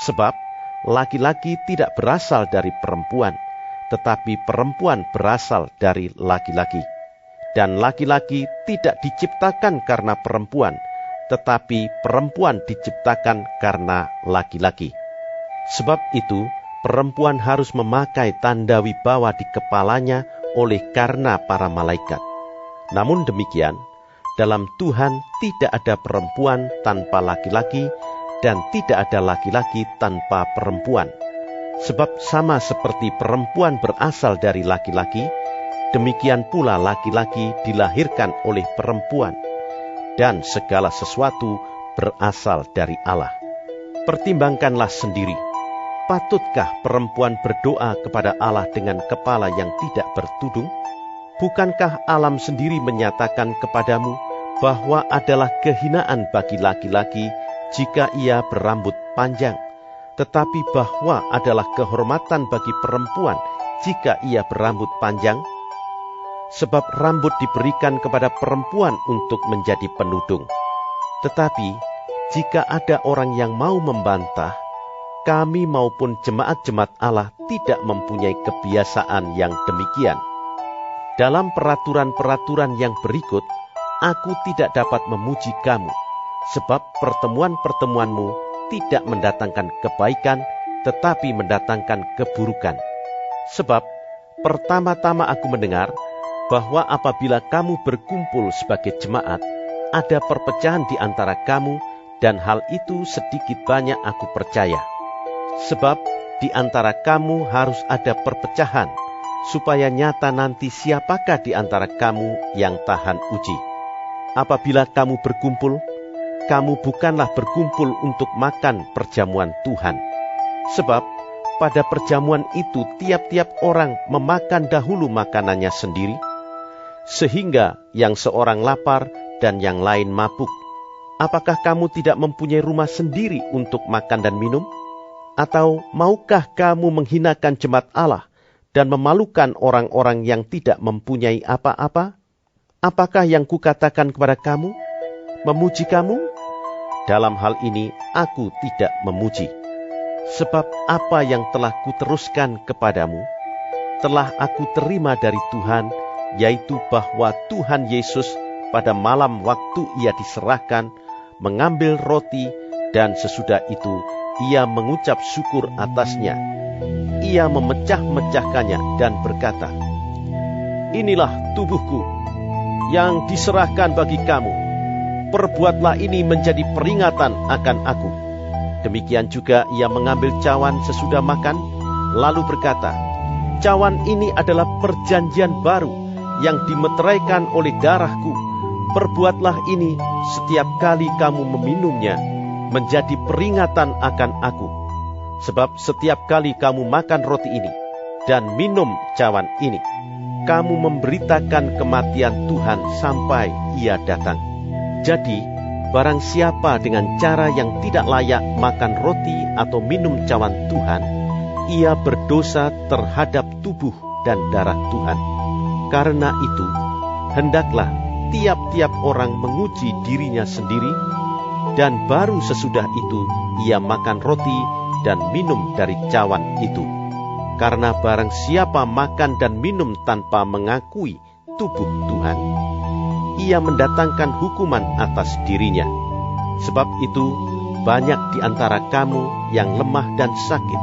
Sebab, laki-laki tidak berasal dari perempuan, tetapi perempuan berasal dari laki-laki. Dan laki-laki tidak diciptakan karena perempuan, tetapi perempuan diciptakan karena laki-laki. Sebab itu, perempuan harus memakai tanda wibawa di kepalanya oleh karena para malaikat. Namun demikian, dalam Tuhan tidak ada perempuan tanpa laki-laki, dan tidak ada laki-laki tanpa perempuan. Sebab sama seperti perempuan berasal dari laki-laki, demikian pula laki-laki dilahirkan oleh perempuan, dan segala sesuatu berasal dari Allah. Pertimbangkanlah sendiri, patutkah perempuan berdoa kepada Allah dengan kepala yang tidak bertudung? Bukankah alam sendiri menyatakan kepadamu bahwa adalah kehinaan bagi laki-laki jika ia berambut panjang, tetapi bahwa adalah kehormatan bagi perempuan jika ia berambut panjang? Sebab rambut diberikan kepada perempuan untuk menjadi penudung. Tetapi jika ada orang yang mau membantah, kami maupun jemaat-jemaat Allah tidak mempunyai kebiasaan yang demikian. Dalam peraturan-peraturan yang berikut, aku tidak dapat memuji kamu, sebab pertemuan-pertemuanmu tidak mendatangkan kebaikan, tetapi mendatangkan keburukan. Sebab pertama-tama aku mendengar bahwa apabila kamu berkumpul sebagai jemaat, ada perpecahan di antara kamu, dan hal itu sedikit banyak aku percaya. Sebab di antara kamu harus ada perpecahan, supaya nyata nanti siapakah di antara kamu yang tahan uji. Apabila kamu berkumpul, kamu bukanlah berkumpul untuk makan perjamuan Tuhan. Sebab pada perjamuan itu tiap-tiap orang memakan dahulu makanannya sendiri, sehingga yang seorang lapar dan yang lain mabuk. Apakah kamu tidak mempunyai rumah sendiri untuk makan dan minum? Atau maukah kamu menghinakan jemaat Allah dan memalukan orang-orang yang tidak mempunyai apa-apa? Apakah yang kukatakan kepada kamu? Memuji kamu? Dalam hal ini aku tidak memuji. Sebab apa yang telah kuteruskan kepadamu, telah aku terima dari Tuhan, yaitu bahwa Tuhan Yesus pada malam waktu ia diserahkan, mengambil roti, dan sesudah itu ia mengucap syukur atasnya. Ia memecah-mecahkannya dan berkata, "Inilah tubuhku yang diserahkan bagi kamu. Perbuatlah ini menjadi peringatan akan aku." Demikian juga ia mengambil cawan sesudah makan, lalu berkata, "Cawan ini adalah perjanjian baru yang dimeteraikan oleh darahku. Perbuatlah ini setiap kali kamu meminumnya, menjadi peringatan akan aku. Sebab setiap kali kamu makan roti ini dan minum cawan ini, kamu memberitakan kematian Tuhan sampai ia datang. Jadi, barang siapa dengan cara yang tidak layak makan roti atau minum cawan Tuhan, ia berdosa terhadap tubuh dan darah Tuhan. Karena itu, hendaklah tiap-tiap orang menguji dirinya sendiri, dan baru sesudah itu ia makan roti dan minum dari cawan itu. Karena barang siapa makan dan minum tanpa mengakui tubuh Tuhan, ia mendatangkan hukuman atas dirinya. Sebab itu, banyak di antara kamu yang lemah dan sakit,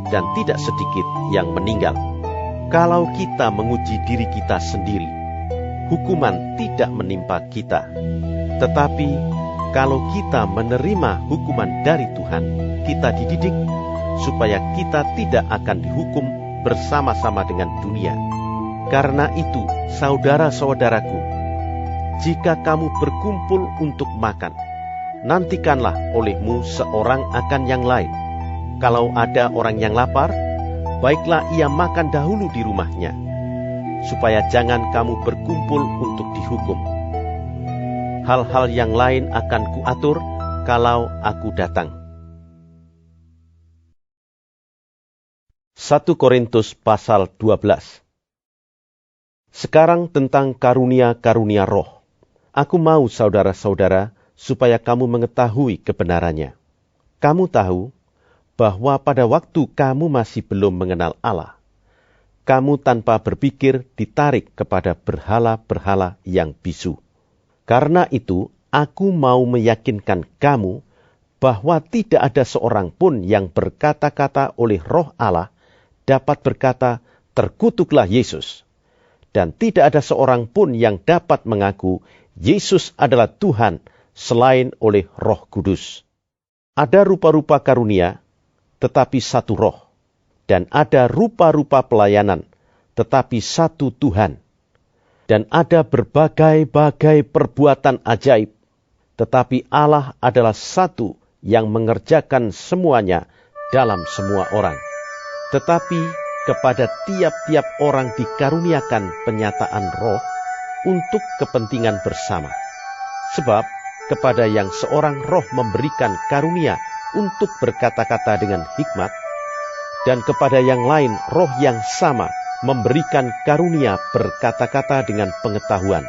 dan tidak sedikit yang meninggal. Kalau kita menguji diri kita sendiri, hukuman tidak menimpa kita. Tetapi, kalau kita menerima hukuman dari Tuhan, kita dididik supaya kita tidak akan dihukum bersama-sama dengan dunia. Karena itu, saudara-saudaraku, jika kamu berkumpul untuk makan, nantikanlah olehmu seorang akan yang lain. Kalau ada orang yang lapar, baiklah ia makan dahulu di rumahnya, supaya jangan kamu berkumpul untuk dihukum. Hal-hal yang lain akan kuatur kalau aku datang. 1 Korintus pasal 12. Sekarang tentang karunia-karunia roh. Aku mau saudara-saudara supaya kamu mengetahui kebenarannya. Kamu tahu bahwa pada waktu kamu masih belum mengenal Allah, kamu tanpa berpikir ditarik kepada berhala-berhala yang bisu. Karena itu, aku mau meyakinkan kamu bahwa tidak ada seorang pun yang berkata-kata oleh Roh Allah dapat berkata, "Terkutuklah Yesus." Dan tidak ada seorang pun yang dapat mengaku Yesus adalah Tuhan selain oleh Roh Kudus. Ada rupa-rupa karunia, tetapi satu roh. Dan ada rupa-rupa pelayanan, tetapi satu Tuhan. Dan ada berbagai-bagai perbuatan ajaib, tetapi Allah adalah satu yang mengerjakan semuanya dalam semua orang. Tetapi kepada tiap-tiap orang dikaruniakan penyataan roh untuk kepentingan bersama. Sebab kepada yang seorang roh memberikan karunia untuk berkata-kata dengan hikmat, dan kepada yang lain roh yang sama memberikan karunia berkata-kata dengan pengetahuan.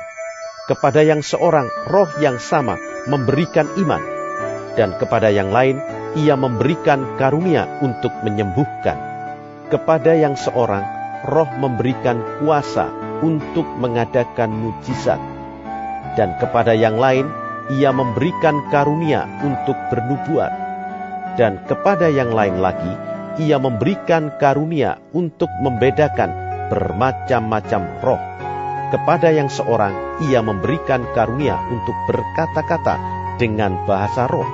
Kepada yang seorang roh yang sama memberikan iman, dan kepada yang lain ia memberikan karunia untuk menyembuhkan. Kepada yang seorang roh memberikan kuasa untuk mengadakan mujizat, dan kepada yang lain ia memberikan karunia untuk bernubuat, dan kepada yang lain lagi ia memberikan karunia untuk membedakan bermacam-macam roh. Kepada yang seorang ia memberikan karunia untuk berkata-kata dengan bahasa roh,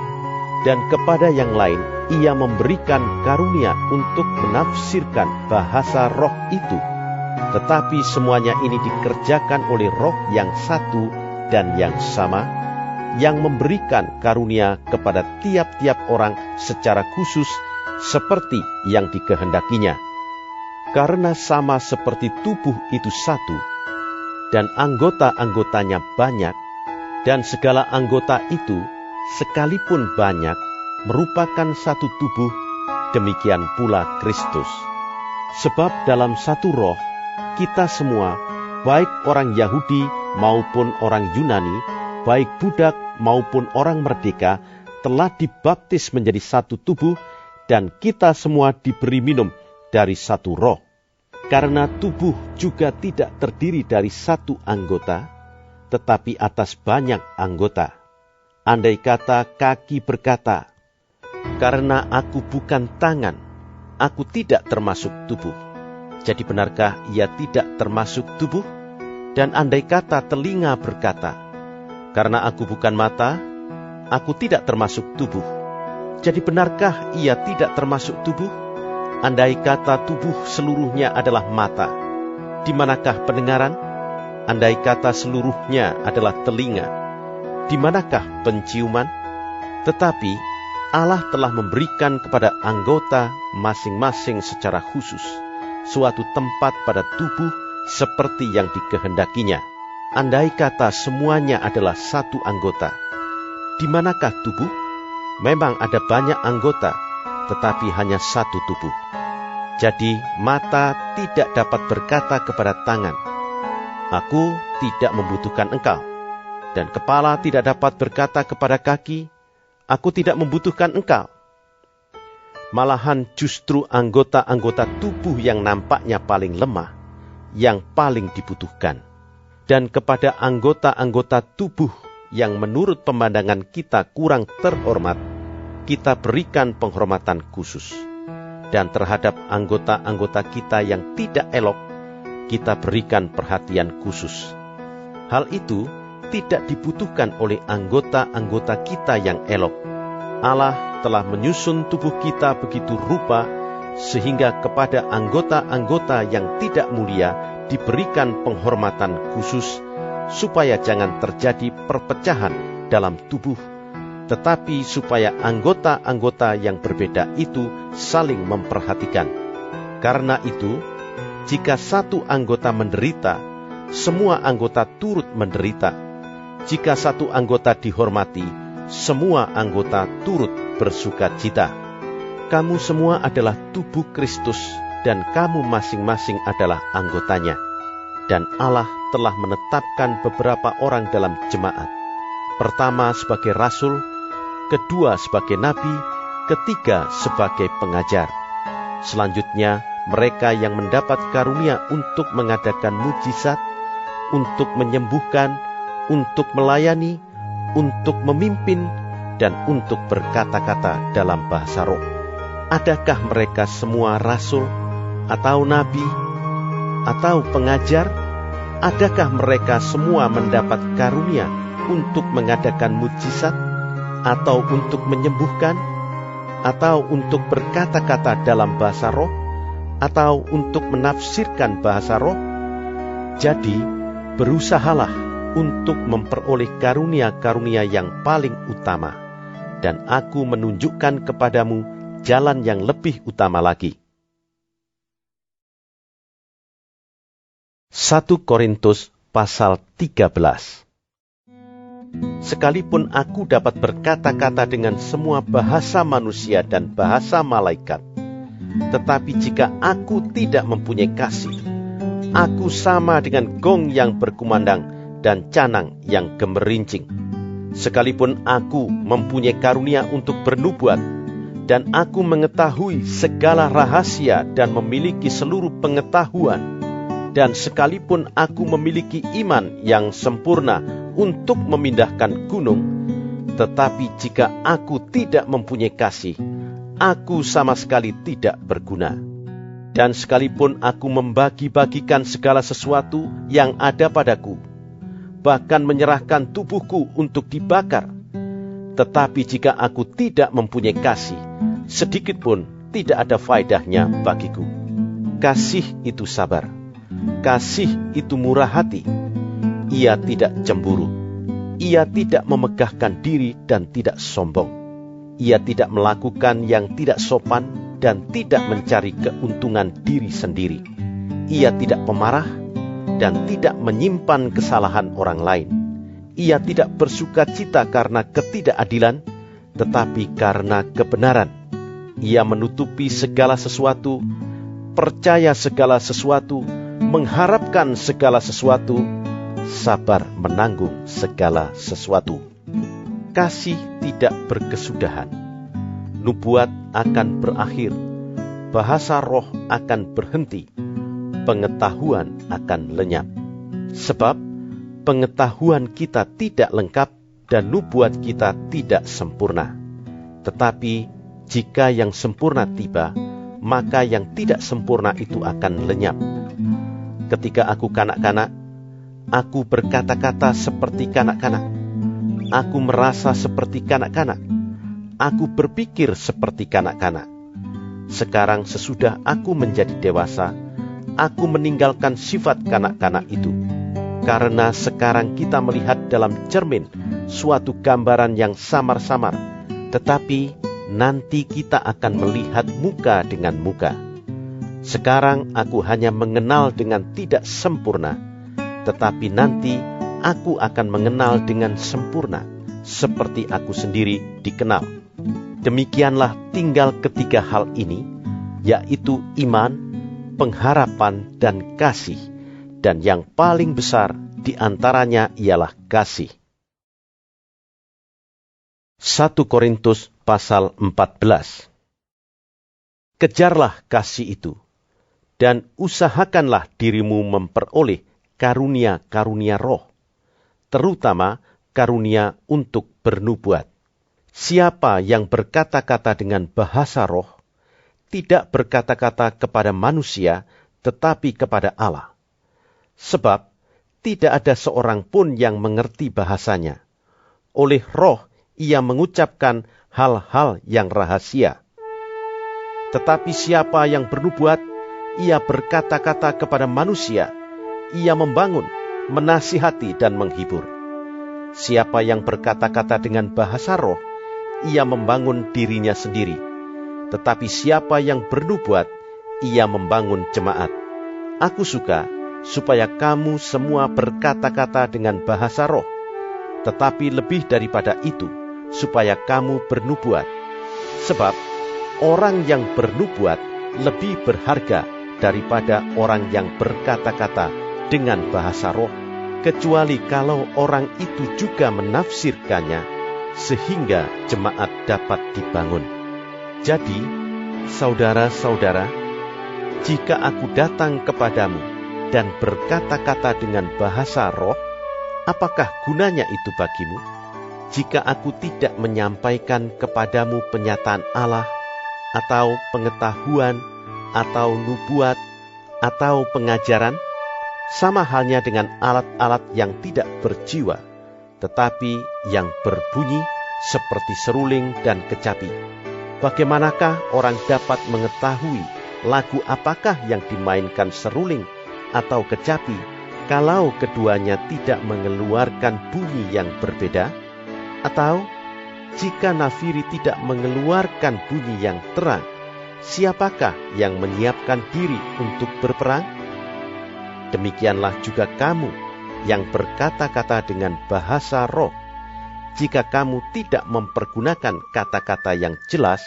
dan kepada yang lain ia memberikan karunia untuk menafsirkan bahasa roh itu. Tetapi semuanya ini dikerjakan oleh Roh yang satu dan yang sama, yang memberikan karunia kepada tiap-tiap orang secara khusus seperti yang dikehendakinya. Karena sama seperti tubuh itu satu, dan anggota-anggotanya banyak, dan segala anggota itu sekalipun banyak merupakan satu tubuh, demikian pula Kristus. Sebab dalam satu roh, kita semua, baik orang Yahudi maupun orang Yunani, baik budak maupun orang merdeka, telah dibaptis menjadi satu tubuh, dan kita semua diberi minum dari satu roh. Karena tubuh juga tidak terdiri dari satu anggota, tetapi atas banyak anggota. Andai kata kaki berkata, "Karena aku bukan tangan, aku tidak termasuk tubuh." Jadi benarkah ia tidak termasuk tubuh? Dan andai kata telinga berkata, "Karena aku bukan mata, aku tidak termasuk tubuh." Jadi benarkah ia tidak termasuk tubuh? Andai kata tubuh seluruhnya adalah mata, di manakah pendengaran? Andai kata seluruhnya adalah telinga, di manakah penciuman? Tetapi Allah telah memberikan kepada anggota masing-masing secara khusus suatu tempat pada tubuh seperti yang dikehendakinya. Andai kata semuanya adalah satu anggota, di manakah tubuh? Memang ada banyak anggota, tetapi hanya satu tubuh. Jadi mata tidak dapat berkata kepada tangan, "Aku tidak membutuhkan engkau." Dan kepala tidak dapat berkata kepada kaki, "Aku tidak membutuhkan engkau." Malahan justru anggota-anggota tubuh yang nampaknya paling lemah, yang paling dibutuhkan. dan kepada anggota-anggota tubuh yang menurut pemandangan kita kurang terhormat, kita berikan penghormatan khusus. Dan terhadap anggota-anggota kita yang tidak elok, kita berikan perhatian khusus. Hal itu tidak dibutuhkan oleh anggota-anggota kita yang elok. Allah telah menyusun tubuh kita begitu rupa, sehingga kepada anggota-anggota yang tidak mulia diberikan penghormatan khusus, supaya jangan terjadi perpecahan dalam tubuh, tetapi supaya anggota-anggota yang berbeda itu saling memperhatikan. Karena itu, jika satu anggota menderita, semua anggota turut menderita. Jika satu anggota dihormati, semua anggota turut bersukacita. Kamu semua adalah tubuh Kristus, dan kamu masing-masing adalah anggotanya. Dan Allah telah menetapkan beberapa orang dalam jemaat. Pertama sebagai rasul, kedua sebagai nabi, ketiga sebagai pengajar. Selanjutnya, mereka yang mendapat karunia untuk mengadakan mujizat, untuk menyembuhkan, untuk melayani, untuk memimpin, dan untuk berkata-kata dalam bahasa roh. Adakah mereka semua rasul, atau nabi, atau pengajar? Adakah mereka semua mendapat karunia untuk mengadakan mujizat, atau untuk menyembuhkan, atau untuk berkata-kata dalam bahasa roh, atau untuk menafsirkan bahasa roh? Jadi, berusahalah untuk memperoleh karunia-karunia yang paling utama, dan aku menunjukkan kepadamu jalan yang lebih utama lagi. 1 Korintus pasal 13. Sekalipun aku dapat berkata-kata dengan semua bahasa manusia dan bahasa malaikat, tetapi jika aku tidak mempunyai kasih, aku sama dengan gong yang berkumandang dan canang yang gemerincing. Sekalipun aku mempunyai karunia untuk bernubuat, dan aku mengetahui segala rahasia dan memiliki seluruh pengetahuan, dan sekalipun aku memiliki iman yang sempurna untuk memindahkan gunung, tetapi jika aku tidak mempunyai kasih, aku sama sekali tidak berguna. Dan sekalipun aku membagi-bagikan segala sesuatu yang ada padaku, bahkan menyerahkan tubuhku untuk dibakar, tetapi jika aku tidak mempunyai kasih, sedikit pun tidak ada faedahnya bagiku. Kasih itu sabar, kasih itu murah hati, ia tidak cemburu, ia tidak memegahkan diri dan tidak sombong, ia tidak melakukan yang tidak sopan dan tidak mencari keuntungan diri sendiri, ia tidak pemarah dan tidak menyimpan kesalahan orang lain, ia tidak bersukacita karena ketidakadilan, tetapi karena kebenaran. Ia menutupi segala sesuatu, percaya segala sesuatu, mengharapkan segala sesuatu, sabar menanggung segala sesuatu. Kasih tidak berkesudahan. Nubuat akan berakhir, bahasa roh akan berhenti, pengetahuan akan lenyap. Sebab pengetahuan kita tidak lengkap dan nubuat kita tidak sempurna. Tetapi jika yang sempurna tiba, maka yang tidak sempurna itu akan lenyap. Ketika aku kanak-kanak, aku berkata-kata seperti kanak-kanak. Aku merasa seperti kanak-kanak. Aku berpikir seperti kanak-kanak. Sekarang sesudah aku menjadi dewasa, aku meninggalkan sifat kanak-kanak itu. Karena sekarang kita melihat dalam cermin suatu gambaran yang samar-samar, tetapi nanti kita akan melihat muka dengan muka. Sekarang aku hanya mengenal dengan tidak sempurna, tetapi nanti aku akan mengenal dengan sempurna, seperti aku sendiri dikenal. Demikianlah tinggal ketiga hal ini, yaitu iman, pengharapan, dan kasih. Dan yang paling besar di antaranya ialah kasih. 1 Korintus pasal 14. Kejarlah kasih itu, dan usahakanlah dirimu memperoleh karunia-karunia roh, terutama karunia untuk bernubuat. Siapa yang berkata-kata dengan bahasa roh, tidak berkata-kata kepada manusia, tetapi kepada Allah. Sebab tidak ada seorang pun yang mengerti bahasanya. Oleh roh ia mengucapkan hal-hal yang rahasia. Tetapi siapa yang bernubuat, ia berkata-kata kepada manusia, ia membangun, menasihati dan menghibur. Siapa yang berkata-kata dengan bahasa roh, ia membangun dirinya sendiri. Tetapi siapa yang bernubuat, ia membangun jemaat. Aku suka supaya kamu semua berkata-kata dengan bahasa roh, tetapi lebih daripada itu, supaya kamu bernubuat. Sebab orang yang bernubuat lebih berharga daripada orang yang berkata-kata dengan bahasa roh, kecuali kalau orang itu juga menafsirkannya, sehingga jemaat dapat dibangun. Jadi, saudara-saudara, jika aku datang kepadamu dan berkata-kata dengan bahasa roh, apakah gunanya itu bagimu? Jika aku tidak menyampaikan kepadamu penyataan Allah, atau pengetahuan, atau nubuat, atau pengajaran, sama halnya dengan alat-alat yang tidak berjiwa, tetapi yang berbunyi seperti seruling dan kecapi. Bagaimanakah orang dapat mengetahui lagu apakah yang dimainkan seruling atau kecapi, kalau keduanya tidak mengeluarkan bunyi yang berbeda? Atau, jika nafiri tidak mengeluarkan bunyi yang terang, siapakah yang menyiapkan diri untuk berperang? Demikianlah juga kamu yang berkata-kata dengan bahasa roh. Jika kamu tidak mempergunakan kata-kata yang jelas,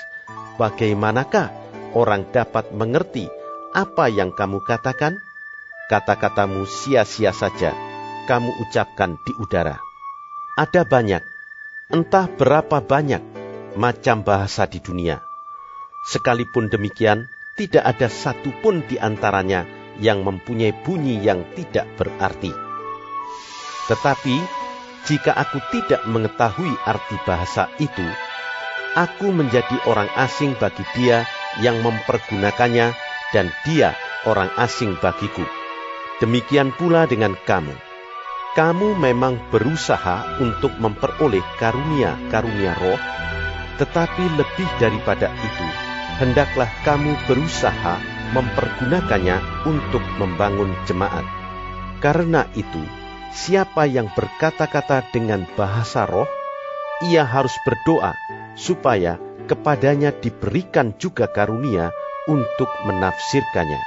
bagaimanakah orang dapat mengerti apa yang kamu katakan? Kata-katamu sia-sia saja, kamu ucapkan di udara. Ada banyak, entah berapa banyak, macam bahasa di dunia. Sekalipun demikian, tidak ada satu pun di antaranya yang mempunyai bunyi yang tidak berarti. Tetapi, jika aku tidak mengetahui arti bahasa itu, aku menjadi orang asing bagi dia yang mempergunakannya, dan dia orang asing bagiku. Demikian pula dengan kamu. Kamu memang berusaha untuk memperoleh karunia-karunia roh, tetapi lebih daripada itu, hendaklah kamu berusaha mempergunakannya untuk membangun jemaat. Karena itu, siapa yang berkata-kata dengan bahasa roh, ia harus berdoa supaya kepadanya diberikan juga karunia untuk menafsirkannya.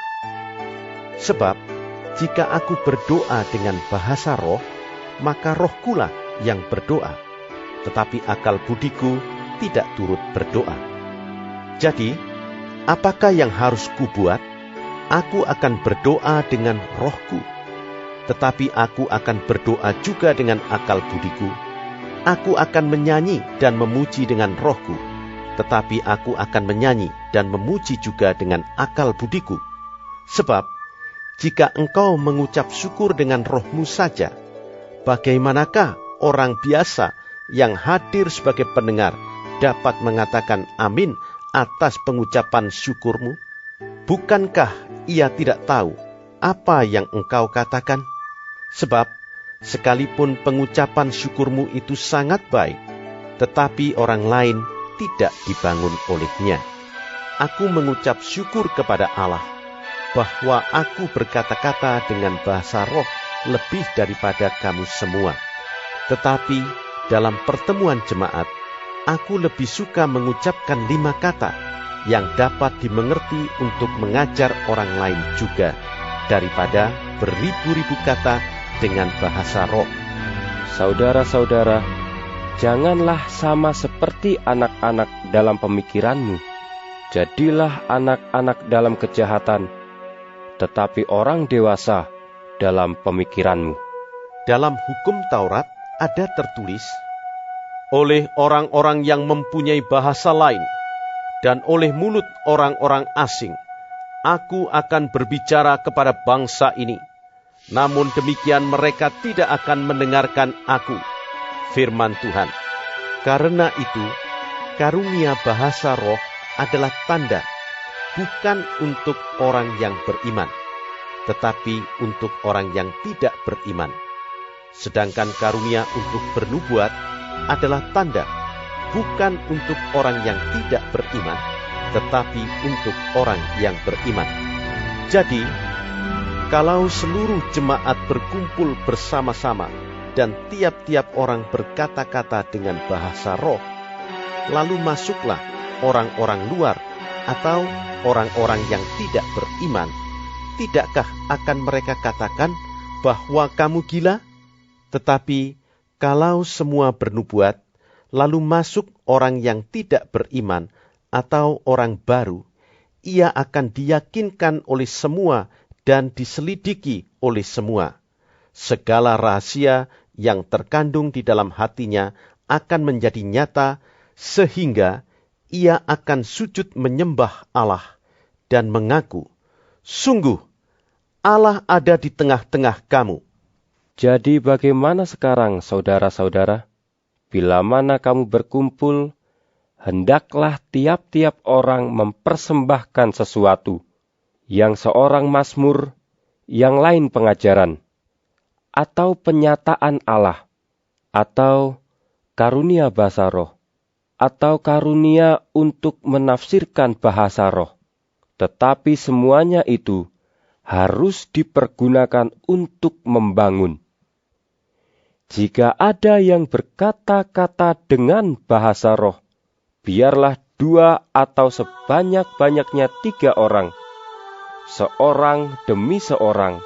Sebab, jika aku berdoa dengan bahasa roh, maka rohkulah yang berdoa, tetapi akal budiku tidak turut berdoa. Jadi, apakah yang harus kubuat? Aku akan berdoa dengan rohku, tetapi aku akan berdoa juga dengan akal budiku. Aku akan menyanyi dan memuji dengan rohku, tetapi aku akan menyanyi dan memuji juga dengan akal budiku. Sebab, jika engkau mengucap syukur dengan rohmu saja, bagaimanakah orang biasa yang hadir sebagai pendengar dapat mengatakan amin atas pengucapan syukurmu? Bukankah ia tidak tahu apa yang engkau katakan? Sebab, sekalipun pengucapan syukurmu itu sangat baik, tetapi orang lain tidak dibangun olehnya. Aku mengucap syukur kepada Allah, bahwa aku berkata-kata dengan bahasa roh lebih daripada kamu semua. Tetapi dalam pertemuan jemaat, aku lebih suka mengucapkan 5 kata yang dapat dimengerti untuk mengajar orang lain juga, daripada beribu-ribu kata dengan bahasa roh. Saudara-saudara, janganlah sama seperti anak-anak dalam pemikiranmu. Jadilah anak-anak dalam kejahatan, tetapi orang dewasa dalam pemikiranmu. Dalam hukum Taurat ada tertulis, oleh orang-orang yang mempunyai bahasa lain, dan oleh mulut orang-orang asing, aku akan berbicara kepada bangsa ini, namun demikian mereka tidak akan mendengarkan aku, firman Tuhan. Karena itu, karunia bahasa roh adalah tanda, bukan untuk orang yang beriman, tetapi untuk orang yang tidak beriman. Sedangkan karunia untuk bernubuat adalah tanda, bukan untuk orang yang tidak beriman, tetapi untuk orang yang beriman. Jadi, kalau seluruh jemaat berkumpul bersama-sama dan tiap-tiap orang berkata-kata dengan bahasa roh, lalu masuklah orang-orang luar atau orang-orang yang tidak beriman, tidakkah akan mereka katakan bahwa kamu gila? Tetapi kalau semua bernubuat, lalu masuk orang yang tidak beriman atau orang baru, ia akan diyakinkan oleh semua dan diselidiki oleh semua. Segala rahasia yang terkandung di dalam hatinya akan menjadi nyata, sehingga ia akan sujud menyembah Allah dan mengaku, "Sungguh, Allah ada di tengah-tengah kamu." Jadi bagaimana sekarang, saudara-saudara? Bila mana kamu berkumpul, hendaklah tiap-tiap orang mempersembahkan sesuatu, yang seorang mazmur, yang lain pengajaran, atau penyataan Allah, atau karunia bahasa roh, atau karunia untuk menafsirkan bahasa roh. Tetapi semuanya itu harus dipergunakan untuk membangun. Jika ada yang berkata-kata dengan bahasa roh, biarlah 2 atau sebanyak-banyaknya 3 orang, seorang demi seorang,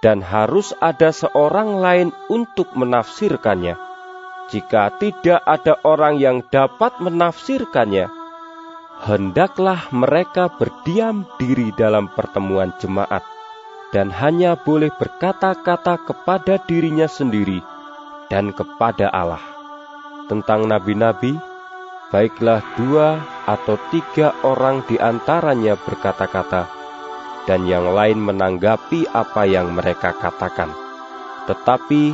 dan harus ada seorang lain untuk menafsirkannya. Jika tidak ada orang yang dapat menafsirkannya, hendaklah mereka berdiam diri dalam pertemuan jemaat, dan hanya boleh berkata-kata kepada dirinya sendiri dan kepada Allah. Tentang nabi-nabi, baiklah 2 atau 3 orang di antaranya berkata-kata, dan yang lain menanggapi apa yang mereka katakan. Tetapi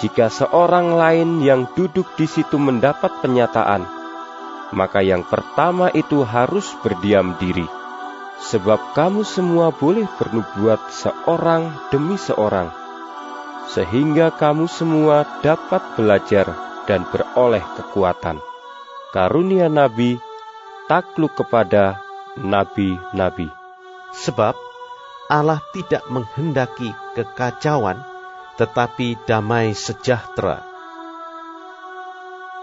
jika seorang lain yang duduk di situ mendapat penyataan, maka yang pertama itu harus berdiam diri. Sebab kamu semua boleh bernubuat seorang demi seorang, sehingga kamu semua dapat belajar dan beroleh kekuatan. Karunia nabi takluk kepada nabi-nabi. Sebab Allah tidak menghendaki kekacauan, tetapi damai sejahtera.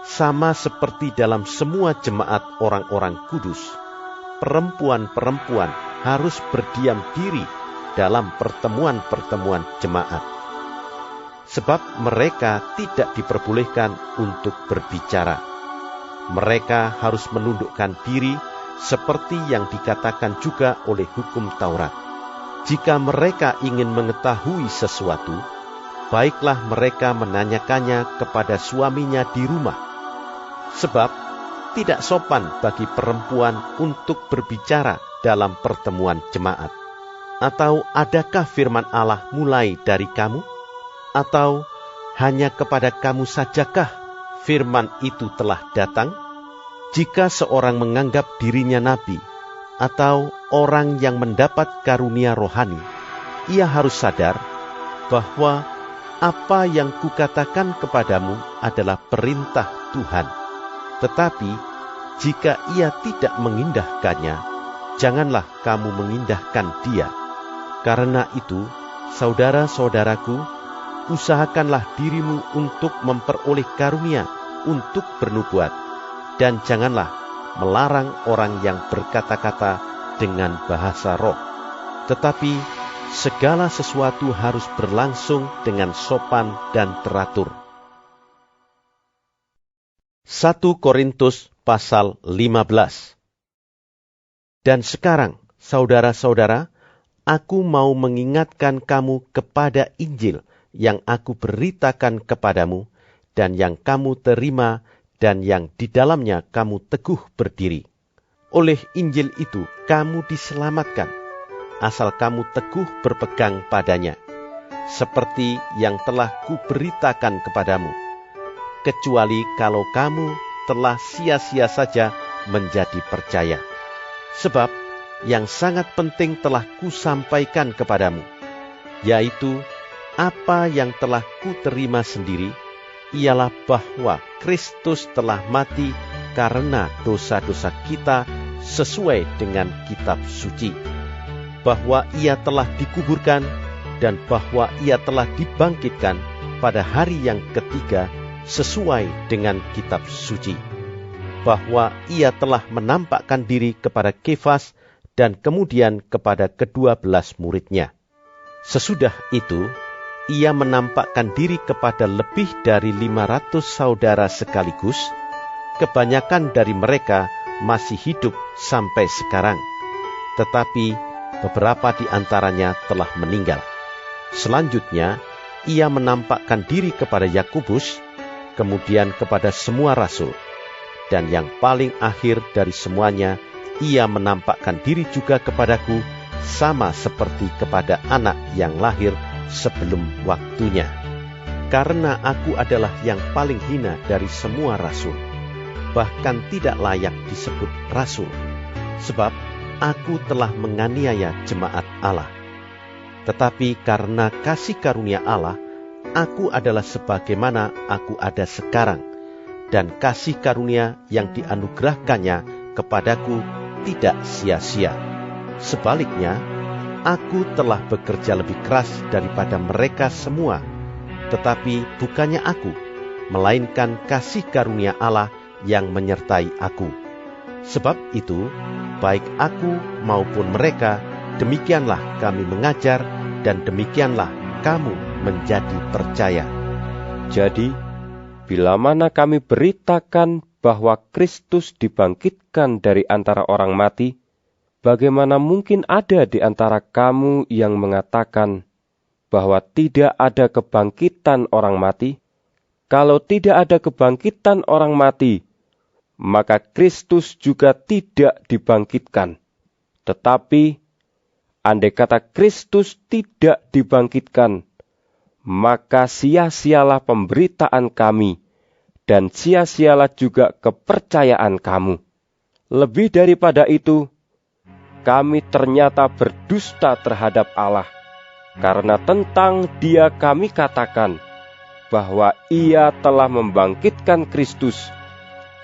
Sama seperti dalam semua jemaat orang-orang kudus, perempuan-perempuan harus berdiam diri dalam pertemuan-pertemuan jemaat. Sebab mereka tidak diperbolehkan untuk berbicara. Mereka harus menundukkan diri seperti yang dikatakan juga oleh hukum Taurat. Jika mereka ingin mengetahui sesuatu, baiklah mereka menanyakannya kepada suaminya di rumah. Sebab tidak sopan bagi perempuan untuk berbicara dalam pertemuan jemaat. Atau adakah firman Allah mulai dari kamu? Atau hanya kepada kamu sajakah firman itu telah datang? Jika seorang menganggap dirinya nabi atau orang yang mendapat karunia rohani, ia harus sadar bahwa apa yang kukatakan kepadamu adalah perintah Tuhan. Tetapi jika ia tidak mengindahkannya, janganlah kamu mengindahkan dia. Karena itu, saudara-saudaraku, usahakanlah dirimu untuk memperoleh karunia untuk bernubuat, dan janganlah melarang orang yang berkata-kata dengan bahasa roh. Tetapi segala sesuatu harus berlangsung dengan sopan dan teratur. 1 Korintus pasal 15. Dan sekarang, saudara-saudara, aku mau mengingatkan kamu kepada Injil yang aku beritakan kepadamu, dan yang kamu terima, dan yang di dalamnya kamu teguh berdiri. Oleh Injil itu kamu diselamatkan, asal kamu teguh berpegang padanya. seperti yang telah kuberitakan kepadamu, kecuali kalau kamu telah sia-sia saja menjadi percaya. Sebab yang sangat penting telah kusampaikan kepadamu, yaitu apa yang telah kuterima sendiri, ialah bahwa Kristus telah mati karena dosa-dosa kita sesuai dengan kitab suci, bahwa ia telah dikuburkan, dan bahwa ia telah dibangkitkan pada hari yang ketiga sesuai dengan kitab suci, bahwa ia telah menampakkan diri kepada Kefas dan kemudian kepada ke-12 muridnya. Sesudah itu, ia menampakkan diri kepada lebih dari 500 saudara sekaligus. Kebanyakan dari mereka masih hidup sampai sekarang, tetapi beberapa di antaranya telah meninggal. Selanjutnya, ia menampakkan diri kepada Yakobus, kemudian kepada semua rasul, dan yang paling akhir dari semuanya, ia menampakkan diri juga kepadaku, sama seperti kepada anak yang lahir sebelum waktunya. Karena aku adalah yang paling hina dari semua rasul, bahkan tidak layak disebut rasul, sebab aku telah menganiaya jemaat Allah. Tetapi karena kasih karunia Allah, aku adalah sebagaimana aku ada sekarang, dan kasih karunia yang dianugerahkannya kepadaku tidak sia-sia. Sebaliknya, aku telah bekerja lebih keras daripada mereka semua, tetapi bukannya aku, melainkan kasih karunia Allah yang menyertai aku. Sebab itu, baik aku maupun mereka, demikianlah kami mengajar, dan demikianlah kamu menjadi percaya. Jadi, bila mana kami beritakan bahwa Kristus dibangkitkan dari antara orang mati, bagaimana mungkin ada di antara kamu yang mengatakan bahwa tidak ada kebangkitan orang mati? Kalau tidak ada kebangkitan orang mati, maka Kristus juga tidak dibangkitkan. Tetapi, andai kata Kristus tidak dibangkitkan, maka sia-sialah pemberitaan kami, dan sia-sialah juga kepercayaan kamu. Lebih daripada itu, kami ternyata berdusta terhadap Allah, karena tentang Dia kami katakan bahwa Ia telah membangkitkan Kristus,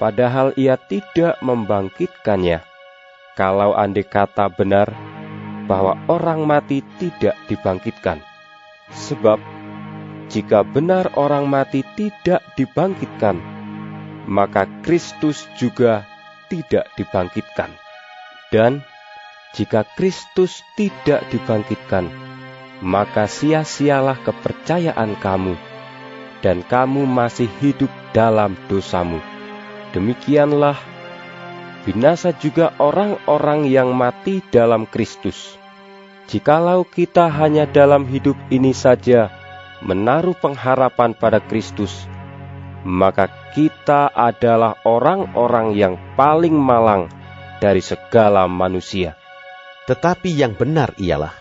padahal Ia tidak membangkitkannya. Kalau andai kata benar bahwa orang mati tidak dibangkitkan. Sebab, jika benar orang mati tidak dibangkitkan, maka Kristus juga tidak dibangkitkan. Dan, jika Kristus tidak dibangkitkan, maka sia-sialah kepercayaan kamu, dan kamu masih hidup dalam dosamu. Demikianlah, binasa juga orang-orang yang mati dalam Kristus. Jikalau kita hanya dalam hidup ini saja menaruh pengharapan pada Kristus, maka kita adalah orang-orang yang paling malang dari segala manusia. Tetapi yang benar ialah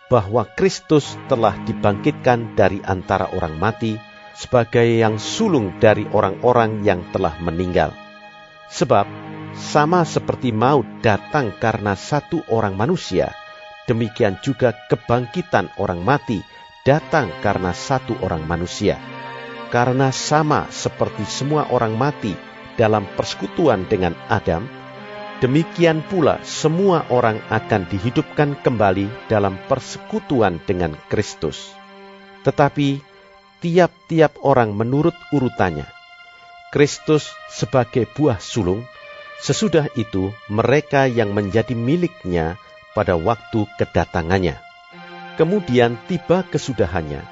bahwa Kristus telah dibangkitkan dari antara orang mati sebagai yang sulung dari orang-orang yang telah meninggal. Sebab, sama seperti maut datang karena satu orang manusia, demikian juga kebangkitan orang mati datang karena satu orang manusia. Karena sama seperti semua orang mati dalam persekutuan dengan Adam, demikian pula semua orang akan dihidupkan kembali dalam persekutuan dengan Kristus. Tetapi tiap-tiap orang menurut urutannya. Kristus sebagai buah sulung, sesudah itu mereka yang menjadi miliknya pada waktu kedatangannya. Kemudian tiba kesudahannya,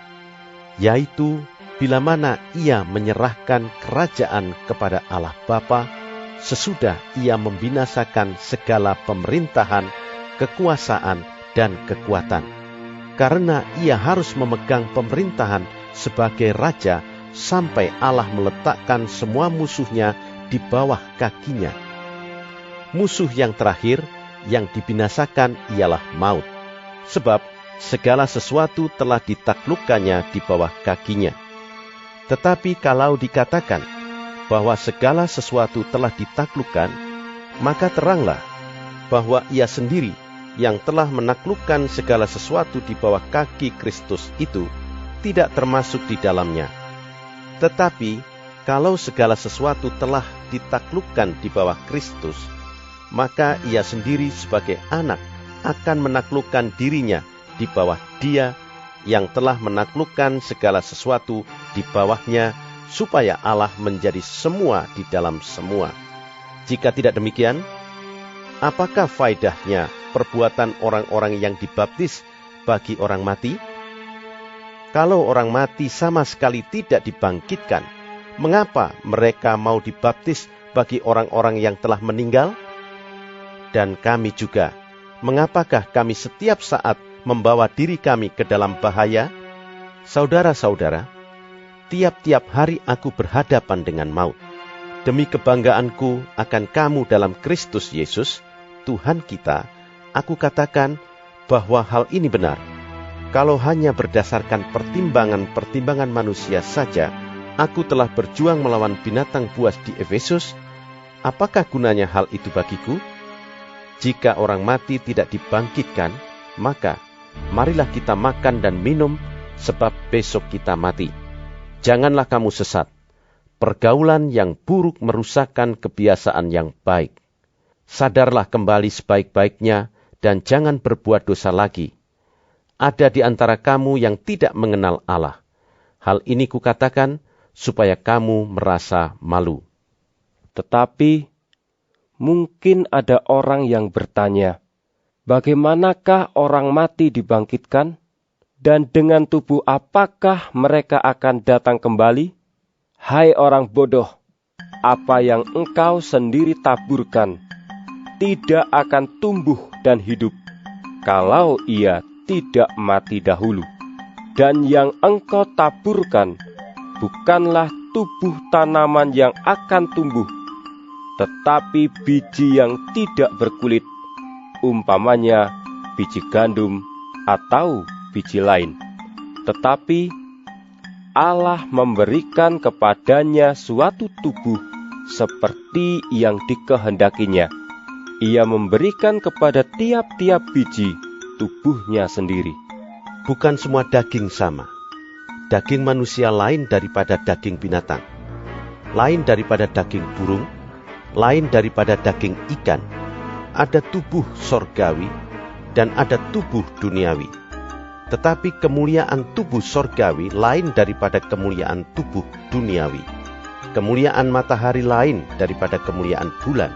yaitu bila mana ia menyerahkan kerajaan kepada Allah Bapa, sesudah ia membinasakan segala pemerintahan, kekuasaan, dan kekuatan. Karena ia harus memegang pemerintahan sebagai raja sampai Allah meletakkan semua musuhnya di bawah kakinya. Musuh yang terakhir yang dibinasakan ialah maut. Sebab segala sesuatu telah ditaklukkannya di bawah kakinya. Tetapi kalau dikatakan bahwa segala sesuatu telah ditaklukkan, maka teranglah bahwa ia sendiri yang telah menaklukkan segala sesuatu di bawah kaki Kristus itu tidak termasuk di dalamnya. Tetapi kalau segala sesuatu telah ditaklukkan di bawah Kristus, maka ia sendiri sebagai anak akan menaklukkan dirinya di bawah Dia yang telah menaklukkan segala sesuatu di bawahnya, supaya Allah menjadi semua di dalam semua. Jika tidak demikian, apakah faedahnya perbuatan orang-orang yang dibaptis bagi orang mati? Kalau orang mati sama sekali tidak dibangkitkan, mengapa mereka mau dibaptis bagi orang-orang yang telah meninggal? Dan kami juga, mengapakah kami setiap saat membawa diri kami ke dalam bahaya? Saudara-saudara, tiap-tiap hari aku berhadapan dengan maut. Demi kebanggaanku akan kamu dalam Kristus Yesus, Tuhan kita, aku katakan bahwa hal ini benar. Kalau hanya berdasarkan pertimbangan-pertimbangan manusia saja, aku telah berjuang melawan binatang buas di Efesus. Apakah gunanya hal itu bagiku? Jika orang mati tidak dibangkitkan, maka marilah kita makan dan minum, sebab besok kita mati. Janganlah kamu sesat. Pergaulan yang buruk merusakkan kebiasaan yang baik. Sadarlah kembali sebaik-baiknya, dan jangan berbuat dosa lagi. Ada di antara kamu yang tidak mengenal Allah. Hal ini kukatakan supaya kamu merasa malu. Tetapi mungkin ada orang yang bertanya, bagaimanakah orang mati dibangkitkan? Dan dengan tubuh apakah mereka akan datang kembali? Hai orang bodoh, apa yang engkau sendiri taburkan tidak akan tumbuh dan hidup kalau ia tidak mati dahulu. Dan yang engkau taburkan bukanlah tubuh tanaman yang akan tumbuh, tetapi biji yang tidak berkulit, umpamanya biji gandum atau biji lain. Tetapi Allah memberikan kepadanya suatu tubuh seperti yang dikehendakinya. Ia memberikan kepada tiap-tiap biji tubuhnya sendiri. Bukan semua daging sama. Daging manusia lain daripada daging binatang, lain daripada daging burung, lain daripada daging ikan. Ada tubuh sorgawi dan ada tubuh duniawi. Tetapi kemuliaan tubuh sorgawi lain daripada kemuliaan tubuh duniawi. Kemuliaan matahari lain daripada kemuliaan bulan.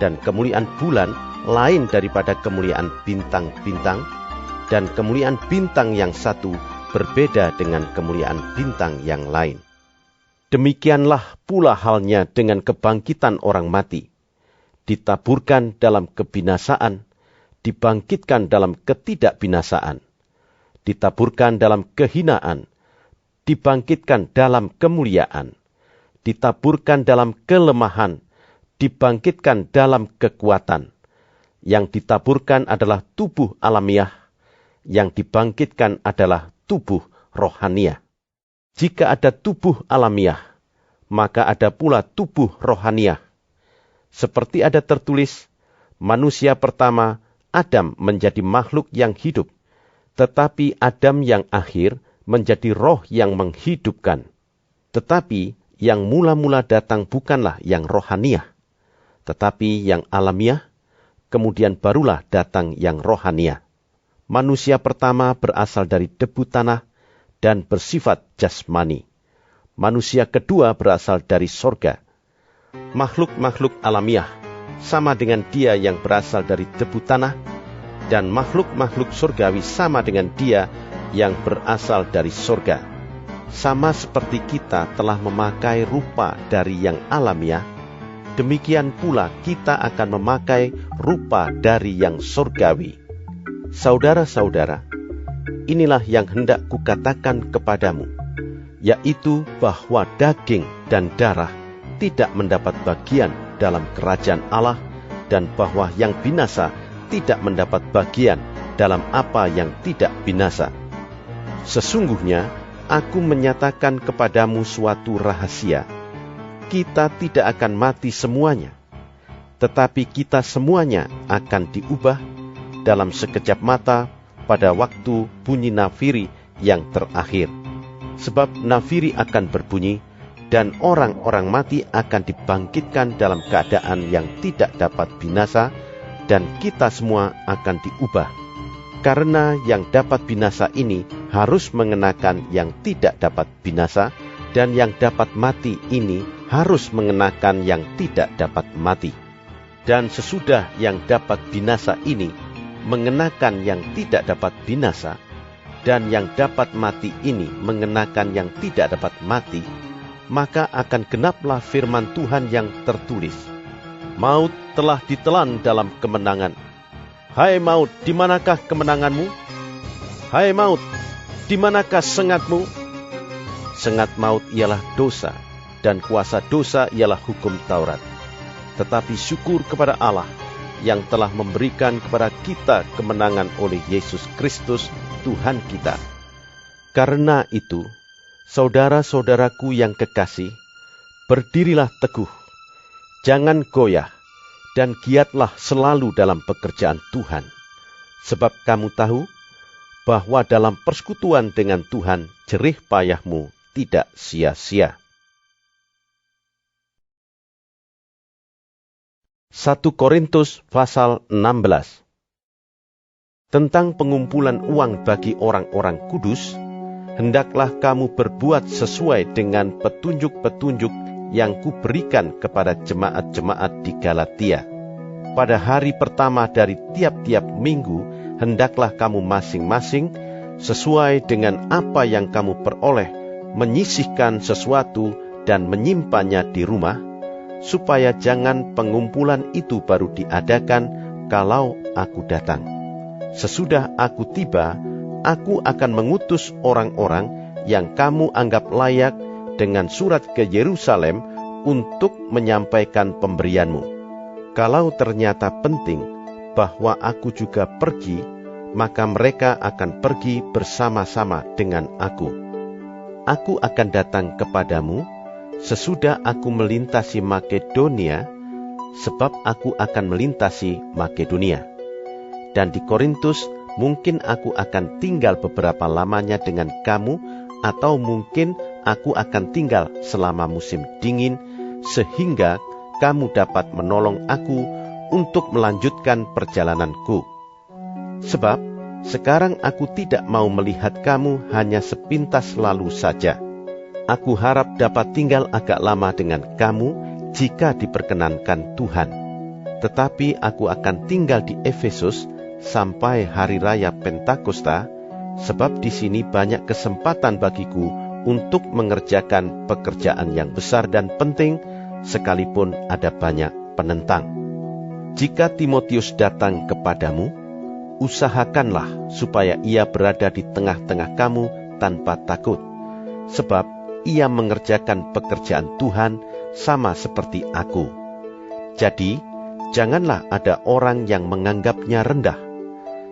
Dan kemuliaan bulan lain daripada kemuliaan bintang-bintang. Dan kemuliaan bintang yang satu berbeda dengan kemuliaan bintang yang lain. Demikianlah pula halnya dengan kebangkitan orang mati. Ditaburkan dalam kebinasaan, dibangkitkan dalam ketidakbinasaan. Ditaburkan dalam kehinaan, dibangkitkan dalam kemuliaan. Ditaburkan dalam kelemahan, dibangkitkan dalam kekuatan. Yang ditaburkan adalah tubuh alamiah, yang dibangkitkan adalah tubuh rohaniah. Jika ada tubuh alamiah, maka ada pula tubuh rohaniah. Seperti ada tertulis, manusia pertama, Adam, menjadi makhluk yang hidup, tetapi Adam yang akhir menjadi roh yang menghidupkan. Tetapi yang mula-mula datang bukanlah yang rohaniah, tetapi yang alamiah, kemudian barulah datang yang rohaniah. Manusia pertama berasal dari debu tanah dan bersifat jasmani. Manusia kedua berasal dari sorga. Makhluk-makhluk alamiah sama dengan dia yang berasal dari debu tanah, dan makhluk-makhluk surgawi sama dengan dia yang berasal dari sorga. Sama seperti kita telah memakai rupa dari yang alamiah, demikian pula kita akan memakai rupa dari yang surgawi. Saudara-saudara, inilah yang hendak kukatakan kepadamu, yaitu bahwa daging dan darah tidak mendapat bagian dalam kerajaan Allah, dan bahwa yang binasa tidak mendapat bagian dalam apa yang tidak binasa. Sesungguhnya, aku menyatakan kepadamu suatu rahasia. Kita tidak akan mati semuanya, tetapi kita semuanya akan diubah dalam sekejap mata pada waktu bunyi nafiri yang terakhir. Sebab nafiri akan berbunyi, dan orang-orang mati akan dibangkitkan dalam keadaan yang tidak dapat binasa, dan kita semua akan diubah. Karena yang dapat binasa ini harus mengenakan yang tidak dapat binasa, dan yang dapat mati ini harus mengenakan yang tidak dapat mati. Dan sesudah yang dapat binasa ini mengenakan yang tidak dapat binasa, dan yang dapat mati ini mengenakan yang tidak dapat mati, maka akan genaplah firman Tuhan yang tertulis, maut telah ditelan dalam kemenangan. Hai maut, di manakah kemenanganmu? Hai maut, di manakah sengatmu? Sengat maut ialah dosa, dan kuasa dosa ialah hukum Taurat. Tetapi syukur kepada Allah yang telah memberikan kepada kita kemenangan oleh Yesus Kristus Tuhan kita. Karena itu, saudara-saudaraku yang kekasih, berdirilah teguh, jangan goyah, dan giatlah selalu dalam pekerjaan Tuhan. Sebab kamu tahu bahwa dalam persekutuan dengan Tuhan, jerih payahmu tidak sia-sia. 1 Korintus pasal 16. Tentang pengumpulan uang bagi orang-orang kudus, hendaklah kamu berbuat sesuai dengan petunjuk-petunjuk yang kuberikan kepada jemaat-jemaat di Galatia. Pada hari pertama dari tiap-tiap minggu, hendaklah kamu masing-masing, sesuai dengan apa yang kamu peroleh, menyisihkan sesuatu dan menyimpannya di rumah, supaya jangan pengumpulan itu baru diadakan kalau aku datang. Sesudah aku tiba, aku akan mengutus orang-orang yang kamu anggap layak dengan surat ke Yerusalem untuk menyampaikan pemberianmu. Kalau ternyata penting bahwa aku juga pergi, maka mereka akan pergi bersama-sama dengan aku. Aku akan datang kepadamu sesudah aku melintasi Makedonia, sebab aku akan melintasi Makedonia. Dan di Korintus mungkin aku akan tinggal beberapa lamanya dengan kamu, atau mungkin aku akan tinggal selama musim dingin, sehingga kamu dapat menolong aku untuk melanjutkan perjalananku. Sebab sekarang aku tidak mau melihat kamu hanya sepintas lalu saja. Aku harap dapat tinggal agak lama dengan kamu jika diperkenankan Tuhan. Tetapi aku akan tinggal di Efesus sampai hari raya Pentakosta, sebab di sini banyak kesempatan bagiku untuk mengerjakan pekerjaan yang besar dan penting, sekalipun ada banyak penentang. Jika Timotius datang kepadamu, usahakanlah supaya ia berada di tengah-tengah kamu tanpa takut, sebab ia mengerjakan pekerjaan Tuhan sama seperti aku. Jadi, janganlah ada orang yang menganggapnya rendah,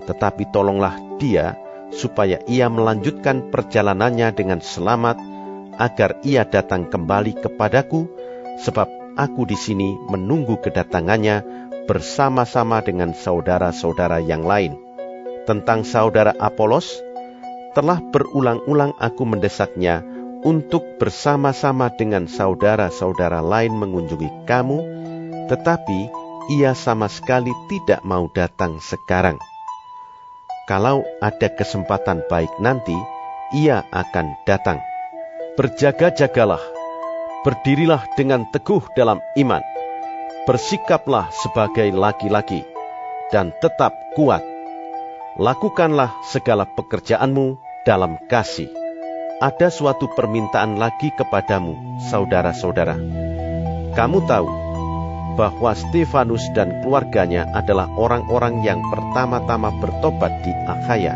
tetapi tolonglah dia supaya ia melanjutkan perjalanannya dengan selamat, agar ia datang kembali kepadaku, sebab aku di sini menunggu kedatangannya bersama-sama dengan saudara-saudara yang lain. Tentang saudara Apolos, telah berulang-ulang aku mendesaknya untuk bersama-sama dengan saudara-saudara lain mengunjungi kamu, tetapi ia sama sekali tidak mau datang sekarang. Kalau ada kesempatan baik nanti, ia akan datang. Berjaga-jagalah, berdirilah dengan teguh dalam iman, bersikaplah sebagai laki-laki, dan tetap kuat. Lakukanlah segala pekerjaanmu dalam kasih. Ada suatu permintaan lagi kepadamu, saudara-saudara. Kamu tahu bahwa Stefanus dan keluarganya adalah orang-orang yang pertama-tama bertobat di Akhaya,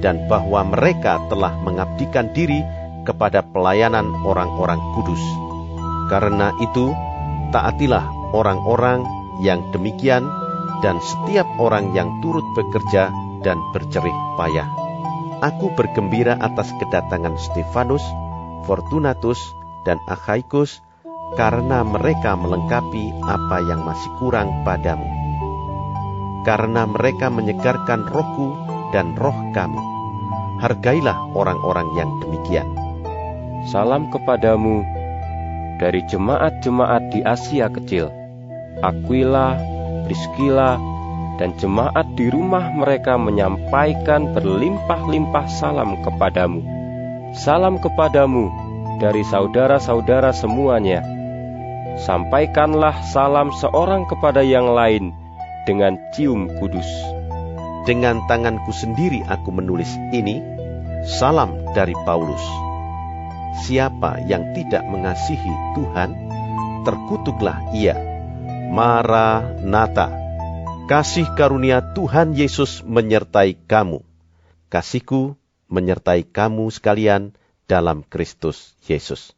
dan bahwa mereka telah mengabdikan diri kepada pelayanan orang-orang kudus. Karena itu, taatilah orang-orang yang demikian, dan setiap orang yang turut bekerja dan berjerih payah. Aku bergembira atas kedatangan Stefanus, Fortunatus, dan Akhaikus, karena mereka melengkapi apa yang masih kurang padamu. Karena mereka menyegarkan rohku dan roh kami. Hargailah orang-orang yang demikian. Salam kepadamu dari jemaat-jemaat di Asia Kecil. Aquila, Priskila, dan jemaat di rumah mereka menyampaikan berlimpah-limpah salam kepadamu. Salam kepadamu dari saudara-saudara semuanya. Sampaikanlah salam seorang kepada yang lain dengan cium kudus. Dengan tanganku sendiri aku menulis ini, salam dari Paulus. Siapa yang tidak mengasihi Tuhan, terkutuklah ia. Maranatha. Kasih karunia Tuhan Yesus menyertai kamu. Kasihku menyertai kamu sekalian dalam Kristus Yesus.